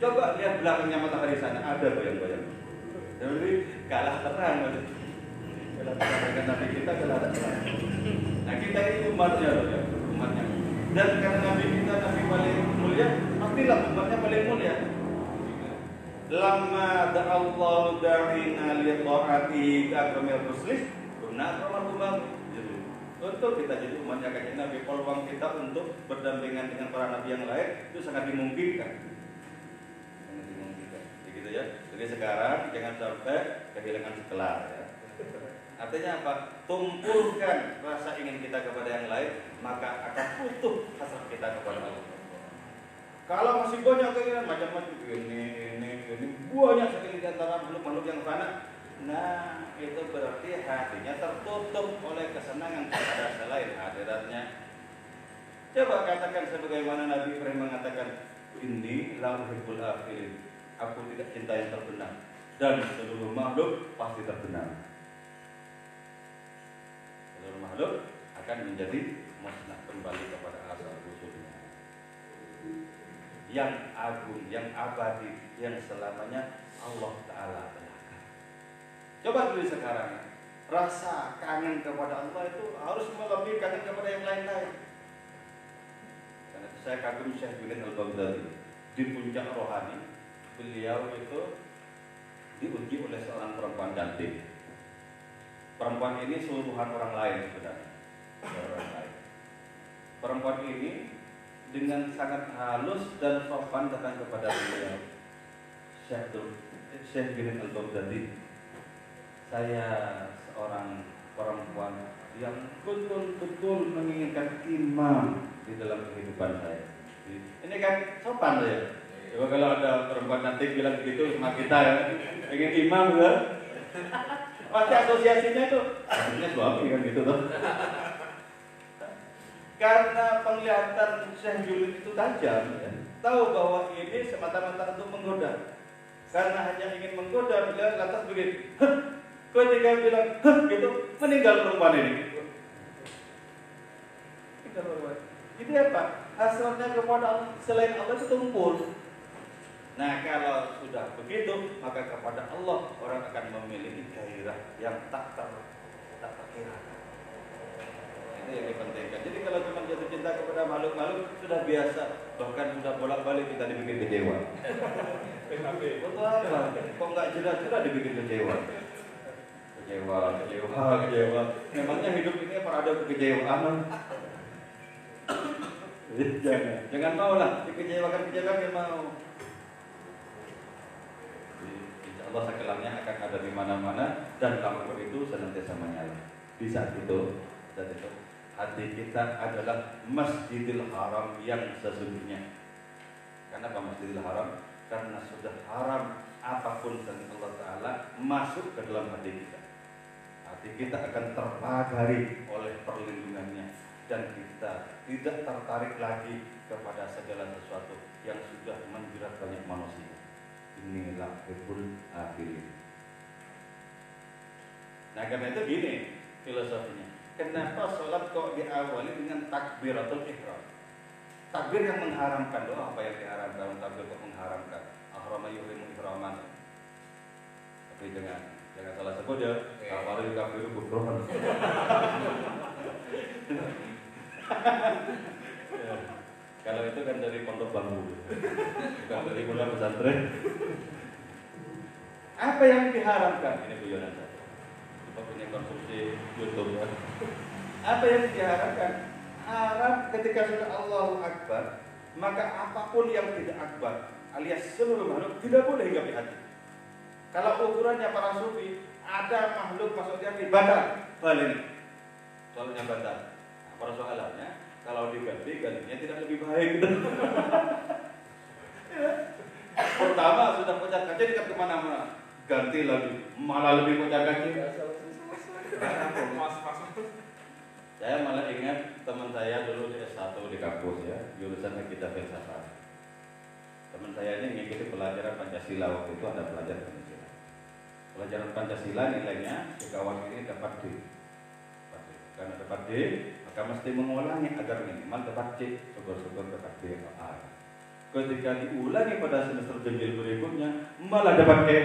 Coba lihat belakangnya matahari sana, ada bayang-bayang. Jadi kalah terang. Kalah terang dengan nabi kita, kalah terang. Nah kita ini umatnya loh ya, umatnya. Dan karena nabi kita nabi paling mulia, pastilah umatnya paling mulia. Lama da'allahu da'ina li'ta'ati ka'akramil muslim guna akramahumam. Untuk kita jadi umatnya kajian Nabi, peluang kita untuk berdampingan dengan para nabi yang lain itu sangat dimungkinkan. Sangat dimungkinkan. Begitu ya. Jadi sekarang jangan sampai kehilangan sekelar ya. Artinya apa? Tumpulkan rasa ingin kita kepada yang lain, maka akan utuh hasrat kita kepada Allah. Kalau masih banyak keinginan macam-macam ini banyak sekali di antara makhluk-makhluk yang fana. Nah, itu berarti hatinya tertutup oleh kesenangan kepada selain akhiratnya. Coba katakan sebagaimana Nabi Ibrahim mengatakan, inni la uhibbul afilin. Aku tidak cinta yang terbenam, dan seluruh makhluk pasti terbenam. Seluruh makhluk akan menjadi musnah, kembali kepada asal usulnya. Yang agung, yang abadi, yang selamanya Allah Ta'ala belaka. Coba dulu sekarang, rasa kangen kepada Allah itu harus melebihi kangen kepada yang lain-lain. Karena saya kagum Syekh Junaid Al-Baghdadi. Di puncak rohani, beliau itu diuji oleh seorang perempuan cantik. Perempuan ini seluruhan orang lain sebenarnya. Orang lain. Perempuan ini dengan sangat halus dan sopan datang kepada beliau. Syekh Junaid Al-Baghdadi, saya seorang perempuan yang betul-betul menginginkan imam di dalam kehidupan saya. Ini kan sopan ya. Coba kalau ada perempuan cantik bilang begitu sama kita ya, pengen imam ya. Pasti asosiasinya itu, akhirnya suami kan gitu tuh. Karena penglihatan Syekh Junaid itu tajam, ya. Tahu bahwa ini semata-mata untuk menggoda. Karena hanya ingin menggoda, beliau lantas begini. Ketika bilang, gitu, meninggal perempuan ini. Meninggal perempuan. Jadi apa? Hasratnya kepada Allah, selain Allah itu tumpul. Nah, kalau sudah begitu, maka kepada Allah orang akan memiliki gairah yang tak terkira. Itu yang dipentingkan. Jadi kalau cuma jatuh cinta kepada makhluk-makhluk sudah biasa, bahkan sudah bolak-balik kita dibikin kecewa. Betul apa? Kok nggak jelas-jelas dibikin kecewa? Kecewa. Memangnya hidup ini apa ada kekecewaan? Jangan mau lah dikecewakan yang mau. Insya Allah sekelangnya akan ada di mana-mana dan lampu itu senantiasa menyala. Di saat itu hati kita adalah Masjidil Haram yang sesungguhnya. Kenapa Masjidil Haram? Karena sudah haram apapun selain Allah Ta'ala masuk ke dalam hati kita. Hati kita akan terpagari oleh perlindungannya dan kita tidak tertarik lagi kepada segala sesuatu yang sudah menjerat banyak manusia. Inilah hibul akhirin. Nah, karena itu gini filosofinya. Kenapa sholat kok diawali dengan takbiratul ihram? Takbir yang mengharamkan, doa apa yang diharamkan? Takbir kok mengharamkan? Ahrama yuhrimu ihraman. Tapi jangan salah sebut ya. Kafaru kafiru kufrun. Kalau itu kan dari pondok bambu, bukan dari pondok pesantren. Apa yang diharamkan? Ini guyonan saja. Kita punya konsumsi YouTube ya. Apa yang diharamkan? Haram ketika sudah Allahu Akbar, maka apapun yang tidak akbar, alias seluruh makhluk tidak boleh hingga di hati. Kalau ukurannya para sufi, ada makhluk masuk di hati, batal. Balik. Soalnya batal. Nah, persoalannya, kalau diganti, gantinya tidak lebih baik. Pertama sudah kocar kacir dekat kemana-mana, ganti lagi, malah lebih kocar kacir. Saya malah ingat teman saya dulu di S1 di kampus ya, jurusan kita filsafat. Teman saya ini mengikuti pelajaran Pancasila, waktu itu ada pelajaran Pancasila. Pelajaran Pancasila nilainya si kawan ini dapat D. Karena dapat D, maka mesti mengulangi agar minimal dapat C, syukur-syukur dapat D atau A. Ketika diulangi pada semester ganjil berikutnya, malah dapat E.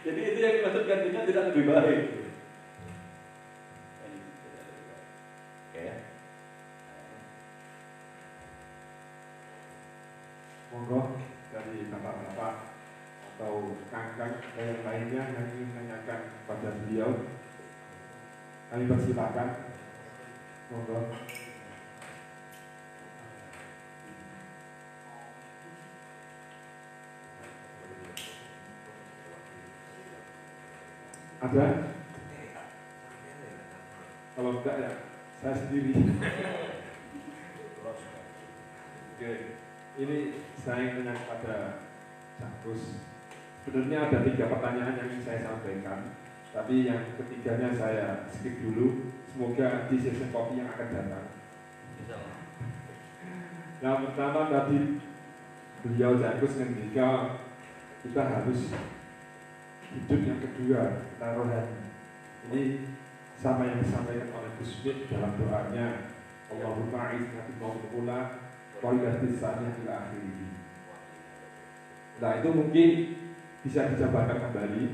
Jadi itu yang dimaksud gantinya tidak lebih baik. Monggo dari bapak-bapak atau kakak yang lainnya yang ingin menanyakan kepada beliau, kami persilakan. Monggo. Ada? Kalau enggak ya saya sendiri. Oke. Ini saya ingin tanya kepada Cak Gus. Sebenarnya ada 3 pertanyaan yang ingin saya sampaikan, tapi yang ketiganya saya skip dulu. Semoga di sesi kopi yang akan datang. Yang pertama tadi beliau Jakus ngendika kita harus hidup yang kedua, kita rohani. Ini sama yang disampaikan oleh Gus Mit dalam doanya, Allahumma a'idna bil mautil ula wa ilatis saniyah ila akhirih. Nah itu mungkin bisa dijabarkan kembali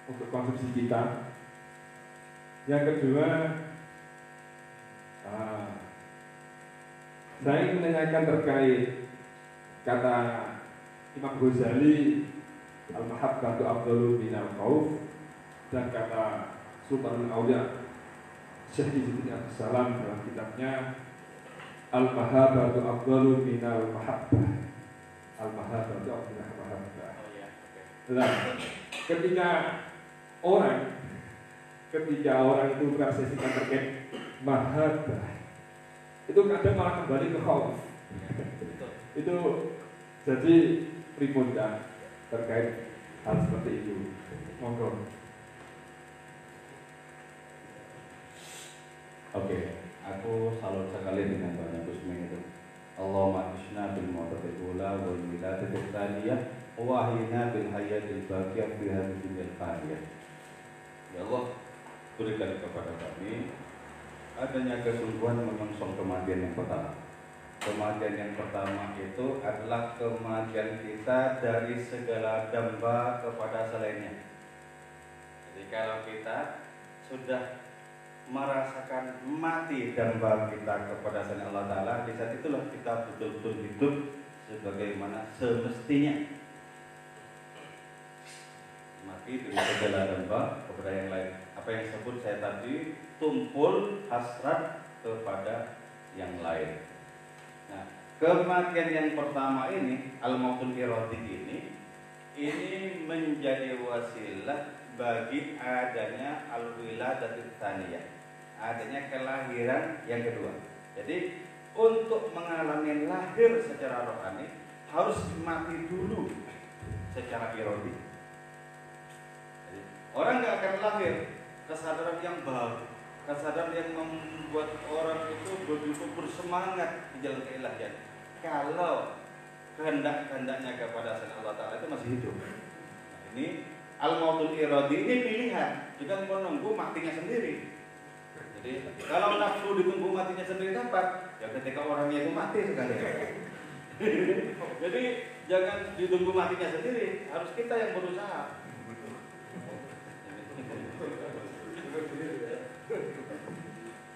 untuk konsumsi kita. Yang kedua, saya ingin menanyakan terkait kata Imam Ghazali al-mahabbatu afdalu minal khauf, dan kata Sultanul Aulia Syekh Izzuddin Abdus Salam dalam kitabnya al-mahabbatu afdalu minal mahabbah. Al-mahabbatu afdalu minal mahabbah. Nah, ketika orang itu merefleksikan terkait mahabbah, itu kadang malah kembali ke khauf. Itu jadi primunca terkait hal seperti itu. Monggo. Oke, aku salut sekali dengan doanya Gus Min itu. Allahumma isna bil mautil ula wal wilayatil tsaniyah wa ahyina bil hayatil baqiyah fi hadhihi dunyal faniyah. Ya Allah, berikan kepada kami adanya kesungguhan menyongsong kematian yang pertama. Kematian yang pertama itu adalah kematian kita dari segala damba kepada selainnya. Jadi kalau kita sudah merasakan mati damba kita kepada selain Allah Ta'ala, di saat itulah kita betul-betul hidup sebagaimana semestinya. Mati dari segala damba kepada yang lain. Apa yang disebut saya tadi, tumpul hasrat kepada yang lain. Nah, kematian yang pertama ini, al-mautul iradhi ini menjadi wasilah bagi adanya al-wiladatul tsaniyah, adanya kelahiran yang kedua. Jadi untuk mengalami lahir secara rohani harus mati dulu secara iradhi. Jadi, orang nggak akan lahir kesadaran yang baru, kesadaran yang membuat orang itu begitu bersemangat di jalan keilahian kalau kehendak-kehendaknya kepada selain Allah Ta'ala itu masih hidup. Nah, ini al-mautul iradhi ini pilihan, bukan menunggu matinya sendiri. Jadi kalau nafsu ditunggu matinya sendiri dapat, ya ketika orangnya itu mati sekali. Jadi jangan ditunggu matinya sendiri, harus kita yang berusaha.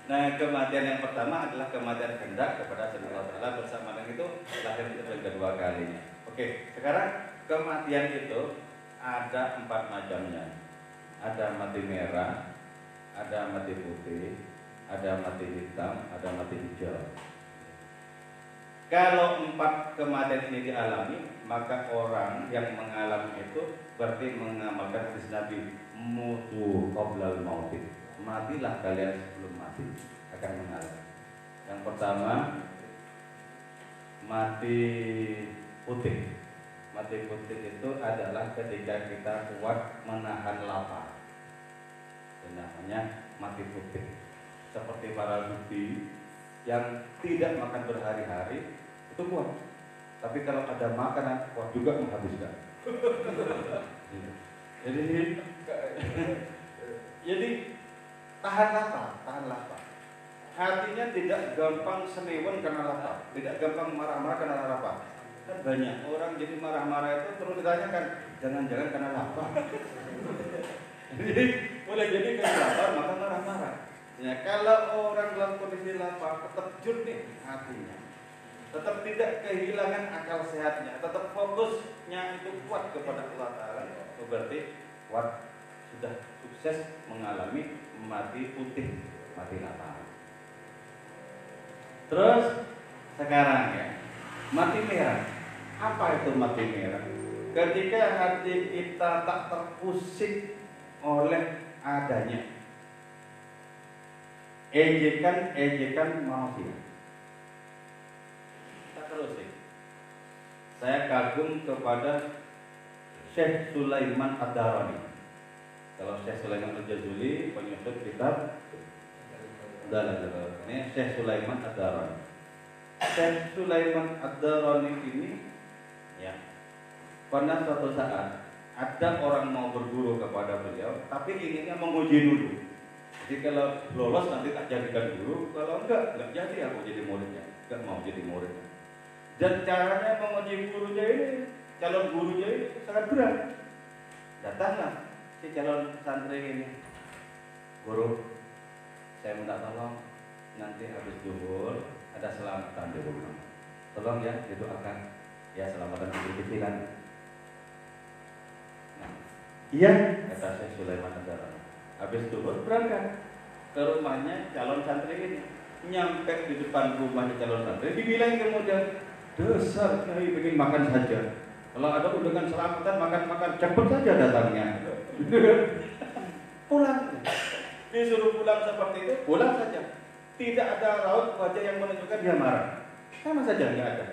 Nah, kematian yang pertama adalah kematian kehendak kepada Allah Ta'ala, bersama dengan itu lahir itu yang kedua kalinya. Oke, sekarang kematian itu ada 4 macamnya. Ada mati merah, ada mati putih, ada mati hitam, ada mati hijau. Kalau 4 kematian ini dialami, maka orang yang mengalami itu berarti mengamalkan hadis Nabi, mutu qoblal mauti. Matilah kalian sebelum mati, akan mengalami. Yang pertama, mati putih. Mati putih itu adalah ketika kita kuat menahan lapar. Itu namanya mati putih. Seperti para nabi yang tidak makan berhari-hari itu kuat. Tapi kalau ada makanan kuat juga menghabiskan. Jadi tahan lapar. Hatinya tidak gampang senewan karena lapar, tidak gampang marah-marah karena lapar. Kan banyak orang jadi marah-marah itu terus ditanyakan, jangan-jangan karena lapar. Jadi boleh jadi karena lapar maka marah-marah. Ya, kalau orang dalam kondisi lapar tetap jernih hatinya, tetap tidak kehilangan akal sehatnya, tetap fokusnya itu kuat kepada Allah Ta'ala, berarti kuat sudah sukses mengalami mati putih, mati lapar. Terus sekarang ya, mati merah. Apa itu mati merah? Ketika hati kita tak terpusing oleh adanya ejekan manusia. Tak terusik. Saya kagum kepada Syekh Sulaiman Ad-Darani. Kalau Syekh Sulaiman Al-Jazuli penyusun kitab Ini Syekh Sulaiman Ad-Darani. Syekh Sulaiman Ad-Darani ini ya, pernah suatu saat ada orang mau berguru kepada beliau, tapi inginnya menguji dulu. Jadi kalau lolos nanti tak jadikan guru, kalau enggak jadi aku jadi muridnya, enggak mau jadi muridnya. Dan caranya menguji gurunya ini, calon gurunya ini sangat berat. Datanglah si calon santri ini, guru, saya minta tolong nanti habis zuhur ada selamatan di rumah. Tolong ya didoakan, ya selamatan kecil-kecilan. Iya, kata Syekh Sulaiman Ad-Darani. Habis zuhur berangkat ke rumahnya calon santri ini. Nyampe di depan rumahnya calon santri, dibilang kemudian, dasar kiai ingin makan saja. Kalau ada undangan selamatan makan-makan, cepet saja datangnya. Pulang. Disuruh pulang seperti itu, pulang saja. Tidak ada raut wajah yang menunjukkan dia marah. Sama saja nggak ada.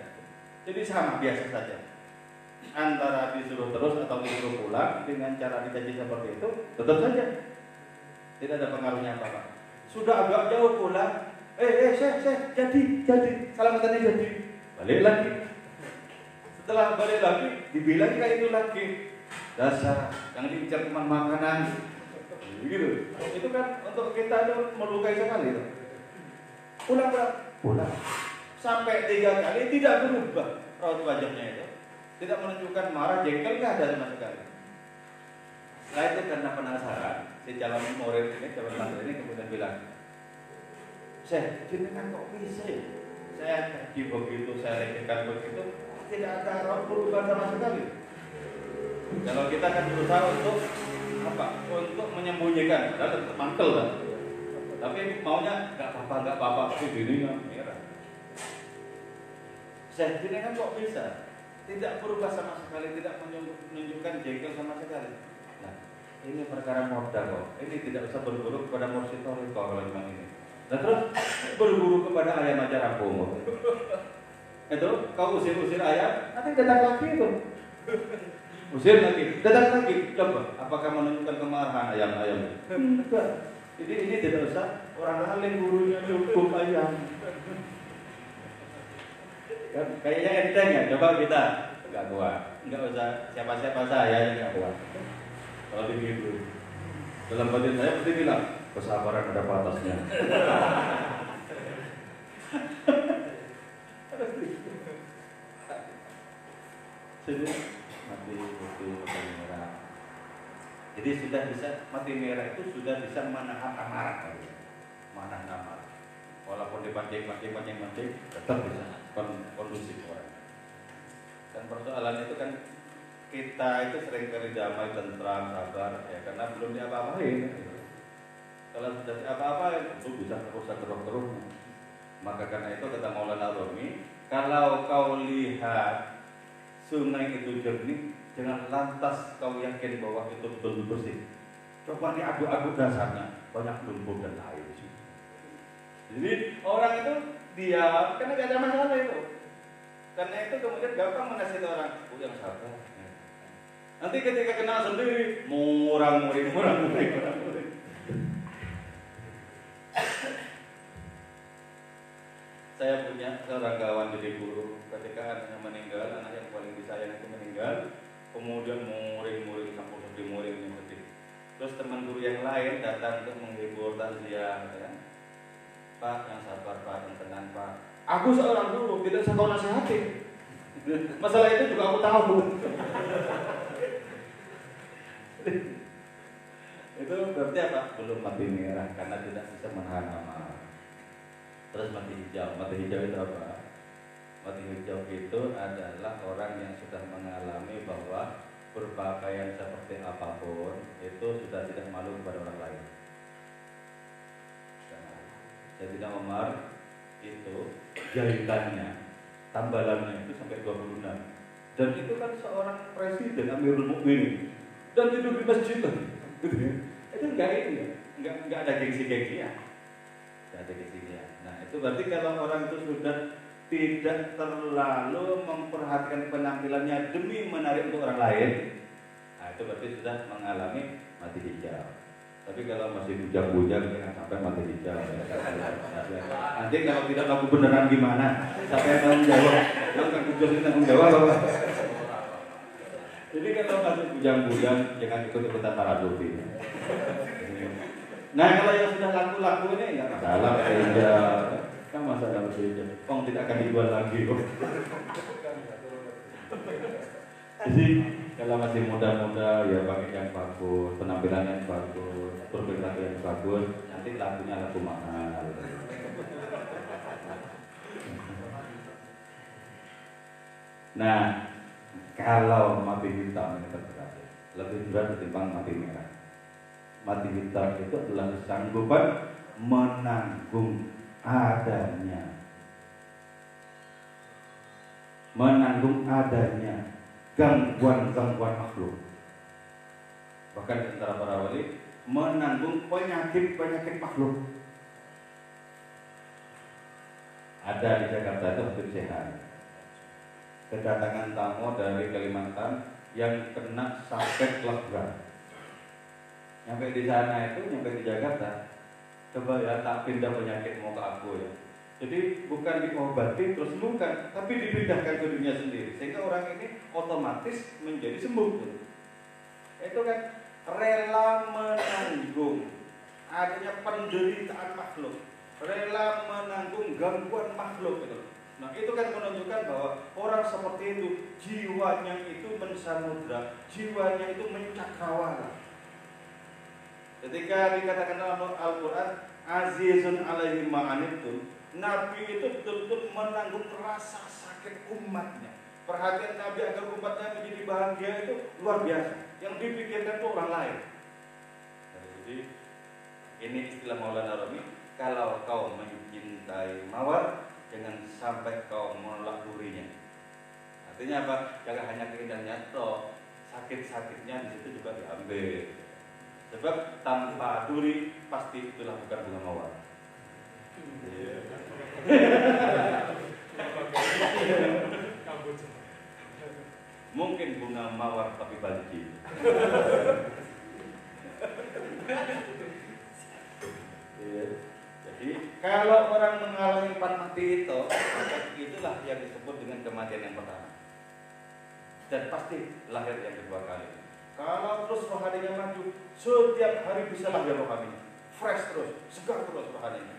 Jadi sama biasa saja. Antara disuruh terus atau disuruh pulang dengan cara dicaci seperti itu, tetap saja tidak ada pengaruhnya apa-apa. Sudah agak jauh pulang, saya jadi, selamatannya jadi. Balik lagi. Setelah balik lagi, dibilang kayak itu lagi. Dasar yang diincar cuma makanan. Gitu. Itu kan untuk kita itu melukai sekali itu. Pulang. Sampai 3 kali tidak berubah raut wajahnya itu. Tidak menunjukkan marah, jengkel, nggak ada sama sekali. Nah itu karena penasaran, si calon murid ini, calon santri ini kemudian bilang, Syekh, jenengan kok bisa? Saya kaji begitu, saya lecehkan begitu, tidak ada raut perubahan sama sekali. Kalau kita kan berusaha untuk apa? Untuk menyembunyikan, padahal tetap mantel kan. Tapi maunya nggak apa-apa, ini nggak merah. Syekh, jenengan kok bisa? Tidak berubah sama sekali, tidak menunjukkan jengkel sama sekali. Nah, ini perkara modal kok. Ini tidak usah berguru kepada mursyid thariqah kalau memang ini. Nah terus berguru kepada ayam aja rampung. Itu kau usir ayam, nanti datang lagi itu. Usir lagi, datang lagi. Coba, apakah menunjukkan kemarahan ayam-ayam? Enggak. Jadi ini tidak usah orang alim gurunya cukup ayam. Kayaknya enteng ya, coba kita nggak kuat, nggak usah siapa-siapa saya yang nggak kuat. Kalau begitu, dalam batin saya pasti bilang kesabaran ada batasnya. Sudah mati merah. Jadi sudah bisa mati merah itu sudah bisa menahan amarah, menahan amarah. Walaupun dipancing, tetap bisa kondusif orang. Dan persoalan itu kan kita itu sering kali damai, tentram, sabar, ya karena belum diapa-apain. Kalau sudah diapa-apain, itu bisa terus. Maka karena itu kata Maulana Rumi, kalau kau lihat sungai itu jernih, jangan lantas kau yakin bahwa itu betul bersih. Coba diaduk-aduk dasarnya, banyak lumpur dan air. Jadi orang itu diam karena gak ada masalah itu. Karena itu kemudian gampang menasihati orang, yang sabar. Nanti ketika kenal sendiri, murang-muring. Saya punya seorang kawan jadi guru, ketika anaknya meninggal, anak yang paling disayang itu meninggal, kemudian muring-muring sampai sedih muring sedih. Terus teman guru yang lain datang untuk menghibur takziah, ya. Pak, yang sabar Pak, yang tenang Pak. Aku seorang guru, tidak bisa kau nasihati. Masalah itu juga aku tahu. Itu berarti apa? Belum mati merah karena tidak bisa menahan amarah. Terus mati hijau. Mati hijau itu apa? Mati hijau itu adalah orang yang sudah mengalami bahwa berpakaian seperti apapun itu sudah tidak malu kepada orang lain. Sayyidina Umar itu jahitannya, tambalannya itu sampai 26. Dan itu kan seorang presiden Amirul Mukminin dan tidur di masjid kan. Itu enggak ini ya, enggak ada gengsi-gengsian. Enggak ada gengsinya. Nah, itu berarti kalau orang itu sudah tidak terlalu memperhatikan penampilannya demi menarik untuk orang lain, nah itu berarti sudah mengalami mati hijau. Tapi kalau masih bujang-bujang jangan sampai mati hijau. Nanti kalau tidak laku beneran gimana? Siapa yang tanggung jawab? Yang tanggung jawab tanggung jawab apa? Jadi kalau masih bujang-bujang jangan ikut-ikutan taradudi. Nah kalau yang sudah laku-laku ini nggak masalah berbeda. Kan masalah berbeda. Kong tidak akan dijual lagi kok. Jadi kalau masih muda-muda ya pakai yang bagus, penampilan yang bagus, berperilaku yang bagus, nanti lakunya laku mahal. Nah, kalau mati hitam ini berat, lebih berat ketimbang mati merah. Mati hitam itu adalah kesanggupan menanggung adanya gangguan-gangguan makhluk. Bahkan di antara para wali menanggung penyakit makhluk. Ada di Jakarta itu Habib Sehan. Kedatangan tamu dari Kalimantan yang kena sakit lebam. Nyampe di sana itu, nyampe di Jakarta, coba ya tak pindah penyakitmu ke aku ya. Jadi bukan diobati terus sembuhkan, tapi dipindahkan ke dunia sendiri, sehingga orang ini otomatis menjadi sembuh. Itu kan rela menanggung adanya penderitaan makhluk, rela menanggung gangguan makhluk itu. Nah itu kan menunjukkan bahwa orang seperti itu jiwanya itu mensamudra, jiwanya itu mencakrawala. Ketika dikatakan dalam Al-Quran azizun alaihi ma'anittum, Nabi itu betul-betul menanggung rasa sakit umatnya. Perhatian Nabi agar umatnya menjadi bahagia itu luar biasa. Yang dipikirkan itu orang lain. Jadi ini istilah Maulana Rumi, kalau kau mencintai mawar, jangan sampai kau menolak durinya. Artinya apa? Jangan hanya keindahannya toh, sakit-sakitnya di situ juga diambil. Sebab tanpa duri pasti itulah bukan bunga mawar. Mungkin bunga mawar tapi banci. Jadi kalau orang mengalami empat mati itu, itulah yang disebut dengan kematian yang pertama. Dan pasti lahir yang kedua kali. Kalau terus rohaninya maju, setiap hari bisa lahir rohaninya, fresh terus, segar terus rohaninya.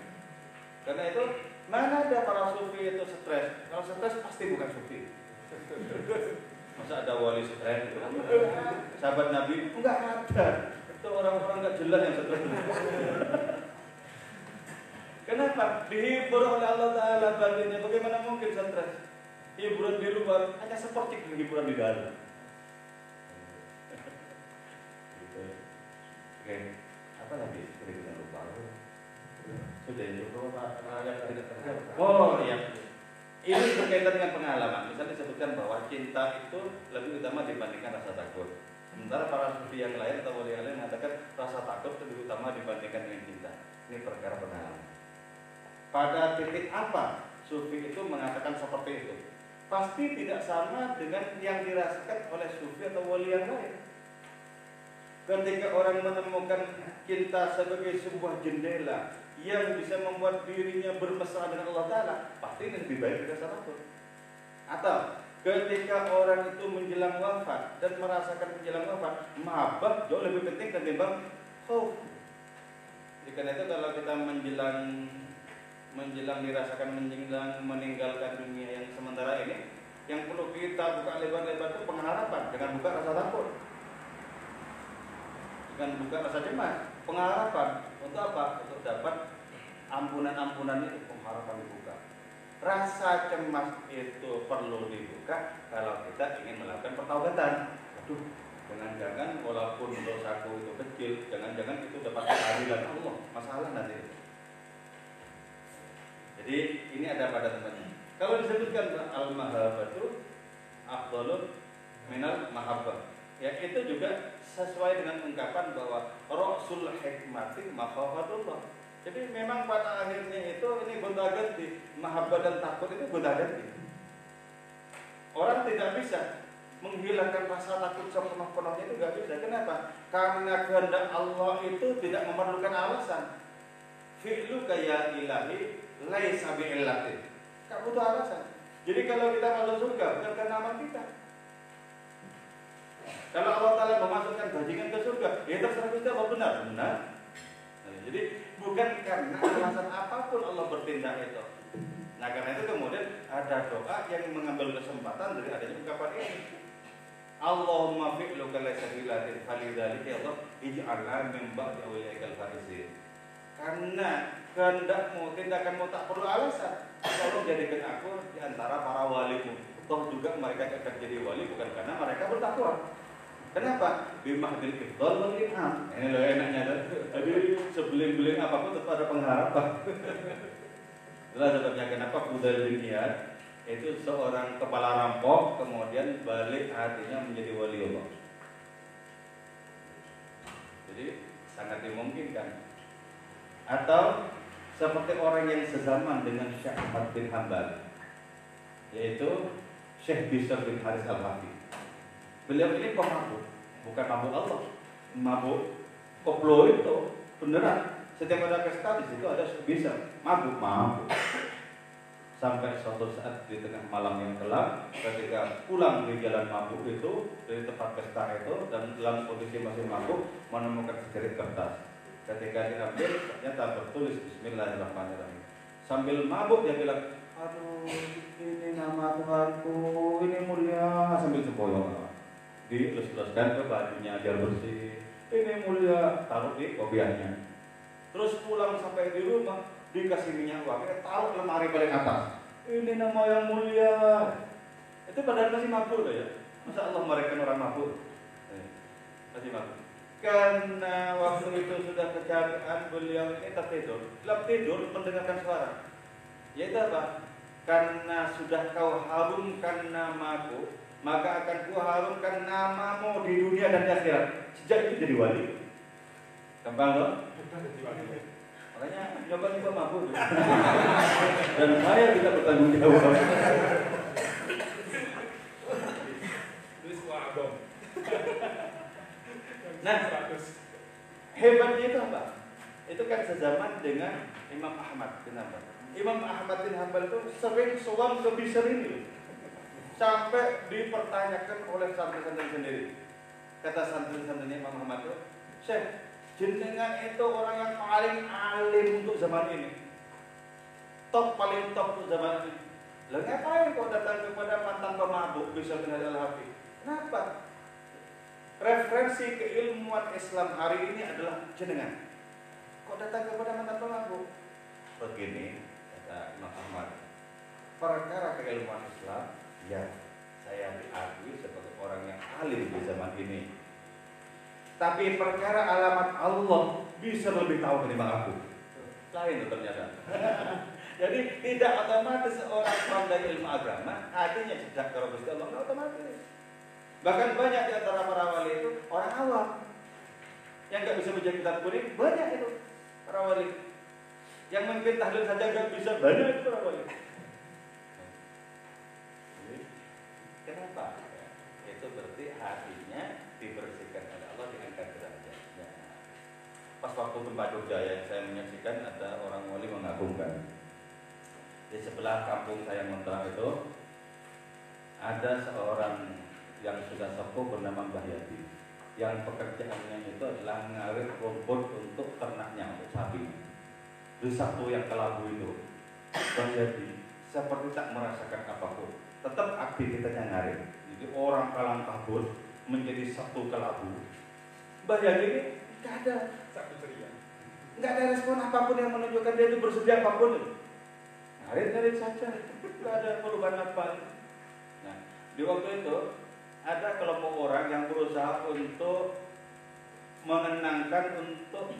Karena itu mana ada para sufi itu stres? Kalau stres pasti bukan sufi. Masa ada wali stres gitu? Sahabat Nabi enggak ada. Itu orang-orang enggak jelas yang stres. Kenapa? Dihibur oleh Allah Taala batinnya. Bagaimana mungkin stres? Hiburan di luar hanya seperti hiburan di dalam. Oke, apa lagi? Kita lupa. Sudah itu oh iya, ini berkaitan dengan pengalaman. Misalnya disebutkan bahwa cinta itu lebih utama dibandingkan rasa takut. Sementara para sufi yang lain atau wali yang lain mengatakan rasa takut lebih utama dibandingkan dengan cinta. Ini perkara pengalaman. Pada titik apa sufi itu mengatakan seperti itu? Pasti tidak sama dengan yang dirasakan oleh sufi atau wali yang lain. Ketika orang menemukan cinta sebagai sebuah jendela yang bisa membuat dirinya bermesra dengan Allah Ta'ala, pasti ini lebih baik dari rasa takut. Atau ketika orang itu menjelang wafat dan merasakan menjelang wafat, mahabbah jauh lebih penting ketimbang khauf. Jadi karena itu kalau kita menjelang dirasakan menjelang meninggalkan dunia yang sementara ini, yang perlu kita buka lebar-lebar itu pengharapan, jangan buka rasa takut. Dengan buka rasa cemas, pengharapan untuk apa? Untuk dapat ampunan-ampunan itu, pengharapan dibuka. Rasa cemas itu perlu dibuka kalau kita ingin melakukan pertaubatan. Aduh, jangan-jangan walaupun dosaku itu kecil, jangan-jangan itu dapat keadilan Allah, masalah nanti. Jadi ini ada pada tempatnya. Kalau disebutkan al-mahabbatu afdalun minal mahabbah, ya itu juga sesuai dengan ungkapan bahwa Rasul hikmati makhafatullah. Jadi memang pada akhirnya itu ini gonta-ganti, mahabbah dan takut itu gonta-ganti. Orang tidak bisa menghilangkan rasa takut sepenuh-penuhnya itu nggak bisa. Kenapa? Karena kehendak Allah itu tidak memerlukan alasan. Fi'luka ya ilahi laisa bi'illatin. Nggak butuh alasan. Jadi kalau kita masuk surga bukan karena amal kita. Kalau Allah Ta'ala memasukkan bajingan ke surga, ya terserah kita apa benar. Nah, jadi bukan karena alasan apapun Allah bertindak itu. Nah karena itu kemudian ada doa yang mengambil kesempatan dari adanya ungkapan ini. Allahumma fi'luka laysa bi'illatin falidzalika ya Allah ij'alna min ba'di awliyaikal faizin. Karena kehendakmu, tindakanmu tak perlu alasan. Tolong jadikan aku di antara para walimu. Toh juga mereka akan jadi wali bukan karena mereka bertakwa. Kenapa? Bimahdil ifdal wal in'am. Ini loh enaknya tuh. Jadi sebelum-belum apapun tetap ada pengharapan. Itulah sebabnya kenapa Fudail bin Iyad itu seorang kepala rampok kemudian balik hatinya menjadi wali Allah. Jadi sangat dimungkinkan. Atau seperti orang yang sezaman dengan Syekh Ahmad bin Hanbal, yaitu Syekh Bishr bin Haris al-Hafi. Beliau ini pemabuk, bukan mabuk Allah, mabuk koplo itu beneran. Setiap ada pesta di situ ada Syekh Bishr, mabuk. Sampai suatu saat di tengah malam yang gelap, ketika pulang di jalan mabuk itu dari tempat pesta itu dan dalam kondisi masih mabuk menemukan segerit kertas. Ketika diambil ternyata tertulis Bismillahirrahmanirrahim. Sambil mabuk dia bilang, aduh ini nama Tuhanku, ini mulia. Sambil semboyong dilus-luskan ke bajunya biar bersih. Ini mulia, taruh di kopiahnya. Terus pulang sampai di rumah dikasih minyak wangi, taruh lemari paling atas. Ini nama yang mulia. Itu padahal masih mabuk loh ya. Masa Allah mereka orang mabuk? Masih mabuk. Karena waktu itu sudah kecapean, beliau ini tertidur. Dalam tidur mendengarkan suara. Yaitu apa? Karena sudah kau harumkan namaku, maka akan ku harumkan namamu di dunia dan di akhirat. Sejak itu jadi wali. Gampang loh? Makanya coba mabuk. Dan saya tidak bertanggung jawab. Nah, hebatnya itu apa? Itu kan sezaman dengan Imam Ahmad bin Hanbal. Imam Ahmad bin Hanbal itu sering sowan ke Bishr ini, sampai dipertanyakan oleh santri-santri sendiri. Kata santri-santrinya Imam Ahmad itu, Syekh, jenengan itu orang yang paling alim untuk zaman ini, paling top untuk zaman ini. Lah ngapain kau datang kepada mantan pemabuk Bishr bin al-Hafi? Kenapa? Referensi keilmuan Islam hari ini adalah jenengan. Kok datang kepada mantan pemabuk? Begini, kata Imam Ahmad. Perkara keilmuan Islam, ya saya diakui sebagai orang yang alim di zaman ini. Tapi perkara alamat Allah bisa lebih tahu ketimbang aku. Lain ternyata. Jadi tidak otomatis orang pandai ilmu agama hatinya cedak kalau Gusti Allah, nggak otomatis. Bahkan banyak di antara para wali itu orang awam yang nggak bisa baca kitab kuning, banyak itu para wali. Yang mungkin tahlil saja nggak bisa, banyak itu para wali. Kenapa? Itu berarti hatinya dibersihkan oleh Allah, diangkat derajatnya. Pas waktu gempa Jogja yang saya menyaksikan ada orang wali mengagumkan. Di sebelah kampung saya Montang itu ada seorang yang sudah sepuh bernama Mbah Yadi, yang pekerjaannya itu adalah ngarit rumput untuk ternaknya, untuk sapi. Di Sabtu yang kelabu itu, Mbah Yadi seperti tak merasakan apapun, tetap aktivitasnya ngarit. Jadi orang kalang kabut menjadi satu kelabu. Mbah Yadi ini nggak ada respon apapun yang menunjukkan dia itu bersedia apapun. Ngarit saja, nggak ada perubahan apa. Nah, di waktu itu ada kelompok orang yang berusaha untuk menenangkan, untuk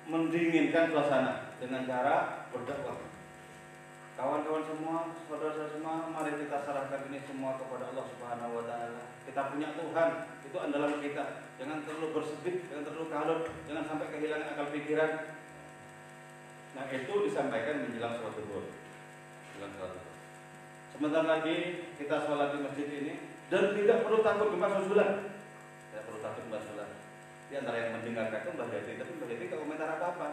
mendinginkan suasana dengan cara berdakwah. Kawan-kawan semua, saudara-saudara semua, mari kita serahkan ini semua kepada Allah Subhanahu wa taala. Kita punya Tuhan, itu andalan kita. Jangan terlalu bersedih, jangan terlalu kalut, jangan sampai kehilangan akal pikiran. Nah, itu disampaikan menjelang sholat zuhur. Sebentar lagi kita sholat di masjid ini dan tidak perlu takut gempa susulan. Tidak perlu takut gempa susulan. Di antara yang mendengarkan itu Mbah Yati, tapi Mbah Yati tidak komentar apa-apa.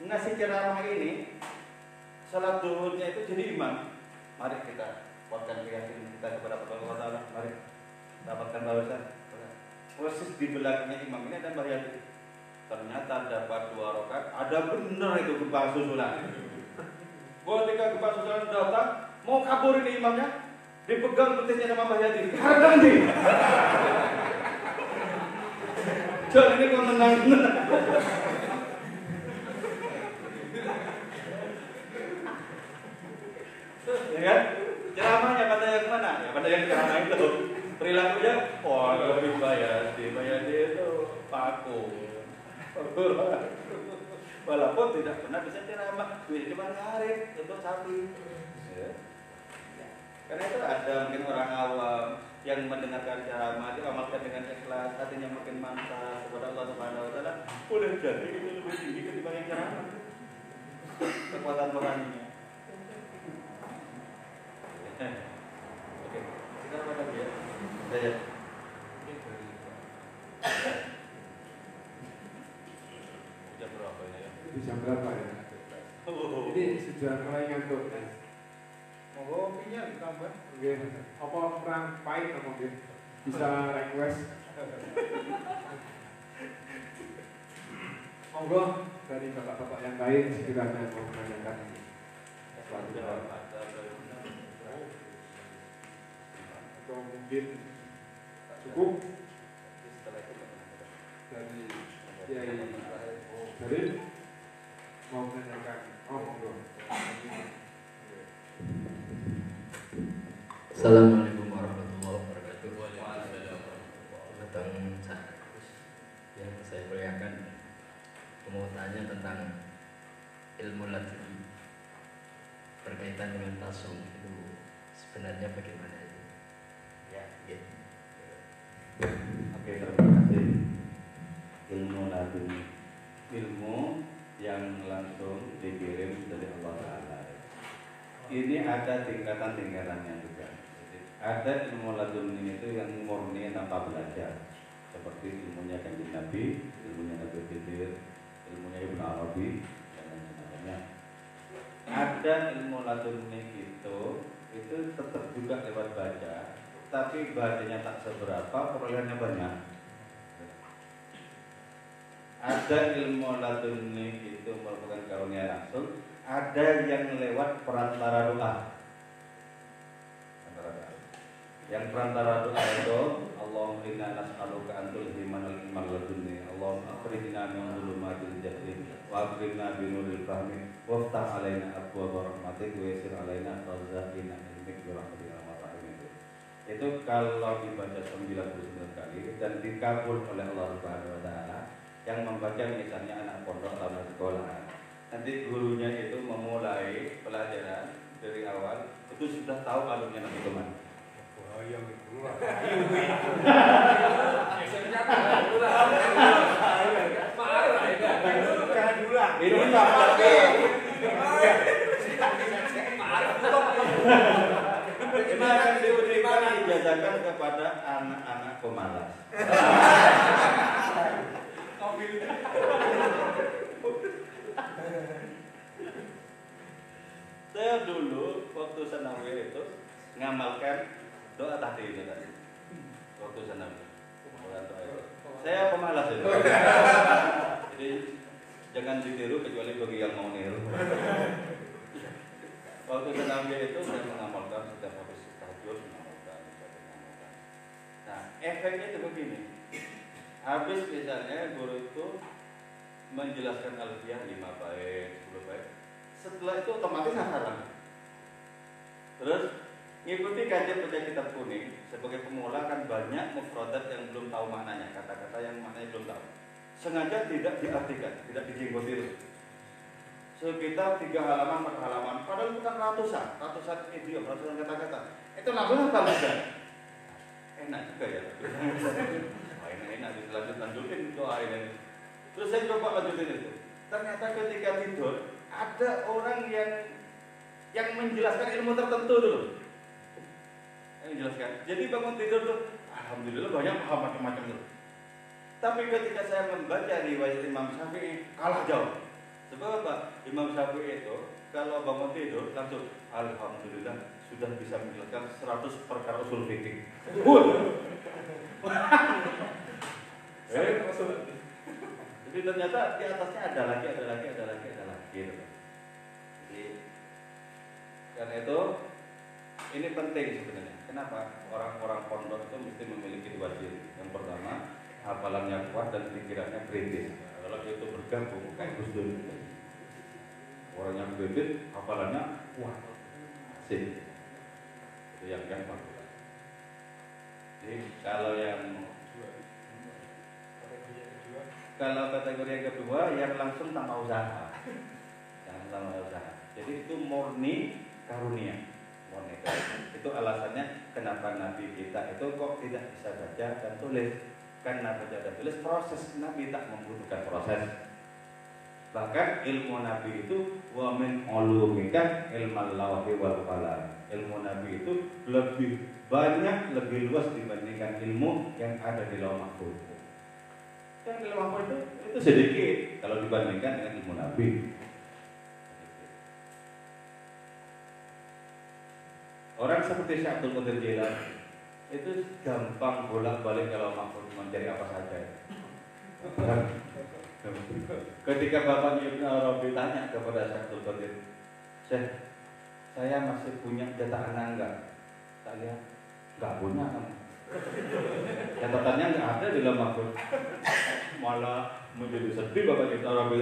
Ngasih ceramah ini, sholat zuhurnya itu jadi imam. Mari kita kuatkan keyakinan kita kepada Allah Taala. Mari dapatkan balasan. Proses di belakangnya imam ini ada Mbah Yati. Ternyata dapat 2 rakaat, ada benar itu gempa susulan. Ketika gempa susulan datang, mau kabur ini imamnya, dipegang betisnya sama Mbah Yati. Harap nanti. Jangan ini kau tenang. Ya kan? Ceramahnya pada yang mana? Ya pada yang ceramah itu. Perilakunya, oh lebih Mbah Yati itu paku. Walaupun tidak pernah bisa ceramah, cuma ngarep untuk sapi. Ya. Karena itu ada mungkin orang awam yang mendengarkan ceramah diamalkan dengan ikhlas, hatinya makin mantap kepada Allah Subhanahu Wa Taala. Boleh jadi itu lebih tinggi ketimbang yang ceramah. Kekuatan rohaninya. Oke, kita apa lagi ya? Saya. Jam berapa ini ya? Di jam berapa ya? Ini sudah mulai ngantuk. Mau kopinya ditambah? Oke, apa kurang pahit apa mungkin? Bisa request. Monggo dari bapak-bapak yang lain sekiranya mau menanyakan atau mungkin cukup dari dari mau menanyakan. Oh monggo. Assalamualaikum warahmatullahi wabarakatuh. Tentang yang saya muliakan, mau tanya tentang ilmu laduni berkaitan dengan tasawuf itu sebenarnya bagaimana itu? Ya. Gitu. Oke, terima kasih. Ilmu laduni, ilmu yang langsung dikirim dari Allah Taala. Ini ada tingkatan-tingkatannya juga. Ada ilmu laduni itu yang murni tanpa belajar, seperti ilmunya Kanjeng Nabi, ilmunya Nabi Khidir, ilmunya Ibnu Arabi, dan lain sebagainya. Ada ilmu laduni itu tetap juga lewat baca, tapi bacanya tak seberapa, perolehannya banyak. Ada ilmu laduni itu merupakan karunia langsung, ada yang lewat perantara doa. Yang perantara doa itu, Allahumma inna nas'aluka an tulhimana al-ilma ladunni, Allahumma akhrijna min dhulumatil jahli wa akrimna bi nuril fahmi waftah alaina abwaaba rahmatik wa yassir alaina khazaina ilmik bi rahmatika ya rahim. Itu kalau dibaca 99 kali dan dikabul oleh Allah Subhanahu wa taala. Yang membaca misalnya anak pondok atau anak sekolah, nanti gurunya itu memulai pelajaran dari awal itu sudah tahu alurnya nanti kemana. Ini nggak pakai. Ini akan diberikan dijajakan kepada anak-anak pemalas. Saya dulu waktu sanawiyah itu ngamalkan doa tadi itu tadi. Waktu sanawiyah. Saya pemalas itu. Jadi jangan ditiru kecuali bagi yang mau niru. Waktu sanawiyah itu saya mengamalkan setiap habis tahajud mengamalkan. Nah, efeknya itu begini. Habis misalnya guru itu menjelaskan alfiah 5 bait, 10 bait. Setelah itu otomatis hafalan. Terus ngikuti kajian baca kitab kuning. Sebagai pemula kan banyak mufradat yang belum tahu maknanya, kata-kata yang maknanya belum tahu. Sengaja tidak diartikan, tidak dijenggotin. Sekitar 3 halaman, 4 halaman, padahal bukan ratusan idiom, ratusan kata-kata. Itu langsung hafal saja. Enak juga ya. Enak lanjutin doa ini. Terus saya coba lanjutin itu. Ternyata ketika tidur ada orang yang yang menjelaskan ilmu tertentu dulu. Yang menjelaskan. Jadi bangun tidur tuh, alhamdulillah banyak paham macam-macam tuh. Tapi ketika saya membaca riwayat Imam Syafi'i kalah jauh. Sebab apa? Imam Syafi'i itu kalau bangun tidur langsung alhamdulillah sudah bisa menjelaskan 100 perkara usul fikih. Jadi ternyata di atasnya ada lagi. Gitu. Jadi karena itu ini penting sebenarnya. Kenapa orang-orang pondok itu mesti memiliki dua ciri. Yang pertama, hafalannya kuat dan pikirannya kritis. Kalau itu bergabung kayak Gus Dur. Orang yang kritis, hafalannya kuat. Asik. Itu yang bagus. Jadi kalau kategori yang kedua yang langsung tanpa usaha. Jadi itu murni karunia. Itu alasannya kenapa Nabi kita itu kok tidak bisa baca dan tulis. Karena baca dan tulis proses Nabi tak membutuhkan proses. Bahkan ilmu Nabi itu wa min ulumika ilmal lawhi wal qalam. Ilmu Nabi itu lebih banyak, lebih luas dibandingkan ilmu yang ada di Lauh Mahfuz. Yang di Lauh Mahfuz itu sedikit kalau dibandingkan dengan ilmu Nabi. Orang seperti Syekh Abdul Qadir Jailani itu gampang bolak-balik kalau Mahfuz mencari apa saja. Ketika bapaknya Ibnu Arabi tanya kepada Syekh Abdul Qadir, Syekh, saya masih punya jatah anak enggak? Tak lihat, enggak punya kamu. Catatannya enggak ada di dalam Mahfuz. Malah menjadi sedih bapaknya Ibnu Arabi.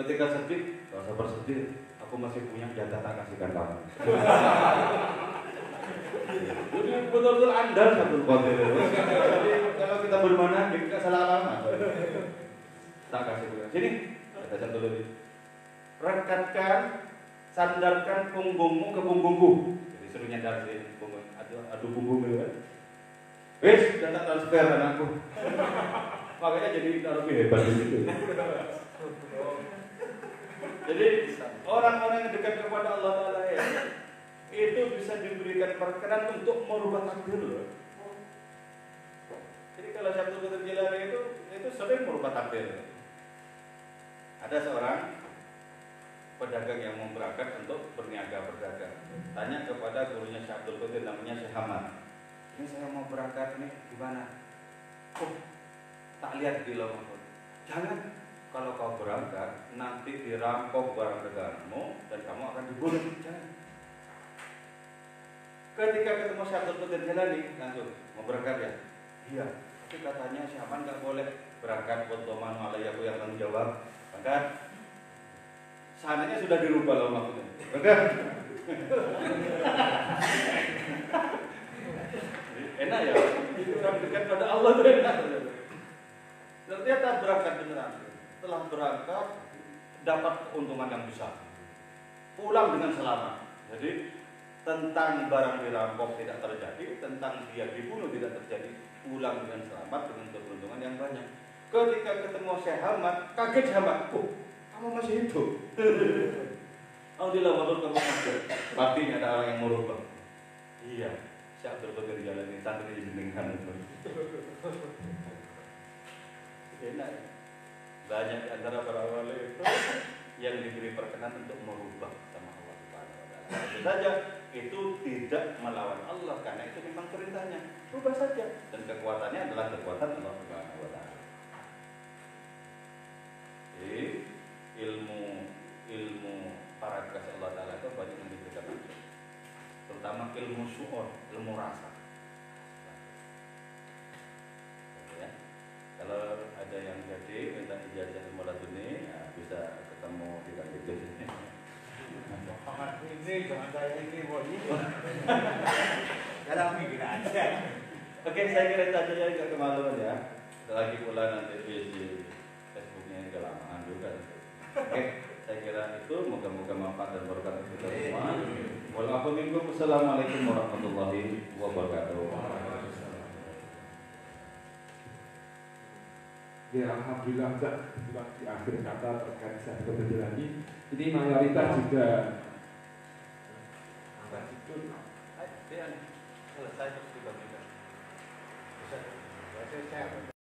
Ketika sedih, enggak usah bersedih, aku masih punya jatah tak kasihkan kamu. Jadi betul-betul andal Abdul Qadir. Jadi kalau kita bermana enggak salah alamat. Tak kasih punya. Sini, kata satu lagi. Rekatkan, sandarkan punggungmu ke punggungku. Jadi suruh nyandar di punggung. Adu punggung gitu kan. Wes, dan tak transfer anakku. Makanya jadi lebih hebat di situ. Jadi orang-orang yang dekat kepada Allah Taala ya, itu bisa diberikan perkenan untuk merubah takdir loh. Jadi kalau Syekh Abdul Qadir Jailani itu sering merubah takdir. Ada seorang pedagang yang mau berangkat untuk berniaga berdagang. Tanya kepada gurunya Syekh Abdul Qadir, namanya Syekh Hamad. Ini saya mau berangkat nih, gimana? Oh, tak lihat di Lauh Mahfuz. Jangan, kalau kau berangkat nanti dirampok barang daganganmu dan kamu akan dibunuh. Jangan. Ketika ketemu Syekh Abdul Qadir Jailani, langsung mau berangkat ya? Iya. Tapi katanya Syekh Hamad nggak boleh berangkat untuk manu alaiya aku yang tanggung jawab. Maka sananya sudah dirubah Lauh Mahfuz. Maka enak ya, orang dekat pada Allah itu enak. Ternyata berangkat beneran. Setelah berangkat dapat keuntungan yang besar. Pulang dengan selamat. Jadi tentang barang dirampok tidak terjadi, tentang dia dibunuh tidak terjadi. Pulang dengan selamat dengan keuntungan yang banyak. Ketika ketemu Syekh Hamad, kaget Hamad. Oh, kamu masih hidup. Alhamdulillah waktu kamu masih. Pastinya ada orang yang merubah. Iya, Syekh Abdul Qadir Jailani santri di jenengan itu. Enak. Banyak di antara para wali itu yang diberi perkenan untuk merubah sama Allah Subhanahu wa taala. Tentu saja itu tidak melawan Allah karena itu memang perintahnya. Rubah saja dan kekuatannya adalah kekuatan Allah Subhanahu wa taala. Jadi ilmu para kekasih Allah Taala itu banyak yang diberikan, terutama ilmu syu'ur, ilmu rasa. Ya. Kalau ada yang jadi minta ijazah ilmu laduni, ya bisa ketemu di kampus ini. Ini jangan saya ini mau ini. Kalau mikir aja. Oke, saya kira itu aja ya, nggak kemaluan ya. Lagi pula nanti di Facebooknya ini kelamaan juga. Oke, saya kira itu moga-moga manfaat dan berkat kita semua. Wassalamualaikum warahmatullahi wabarakatuh. Ya, alhamdulillah di akhir kata terkait Syekh Abdul Qadir Jailani ini mayoritas juga bukan tidur. Dia selesai terus tiba-tiba. Bisa. Saya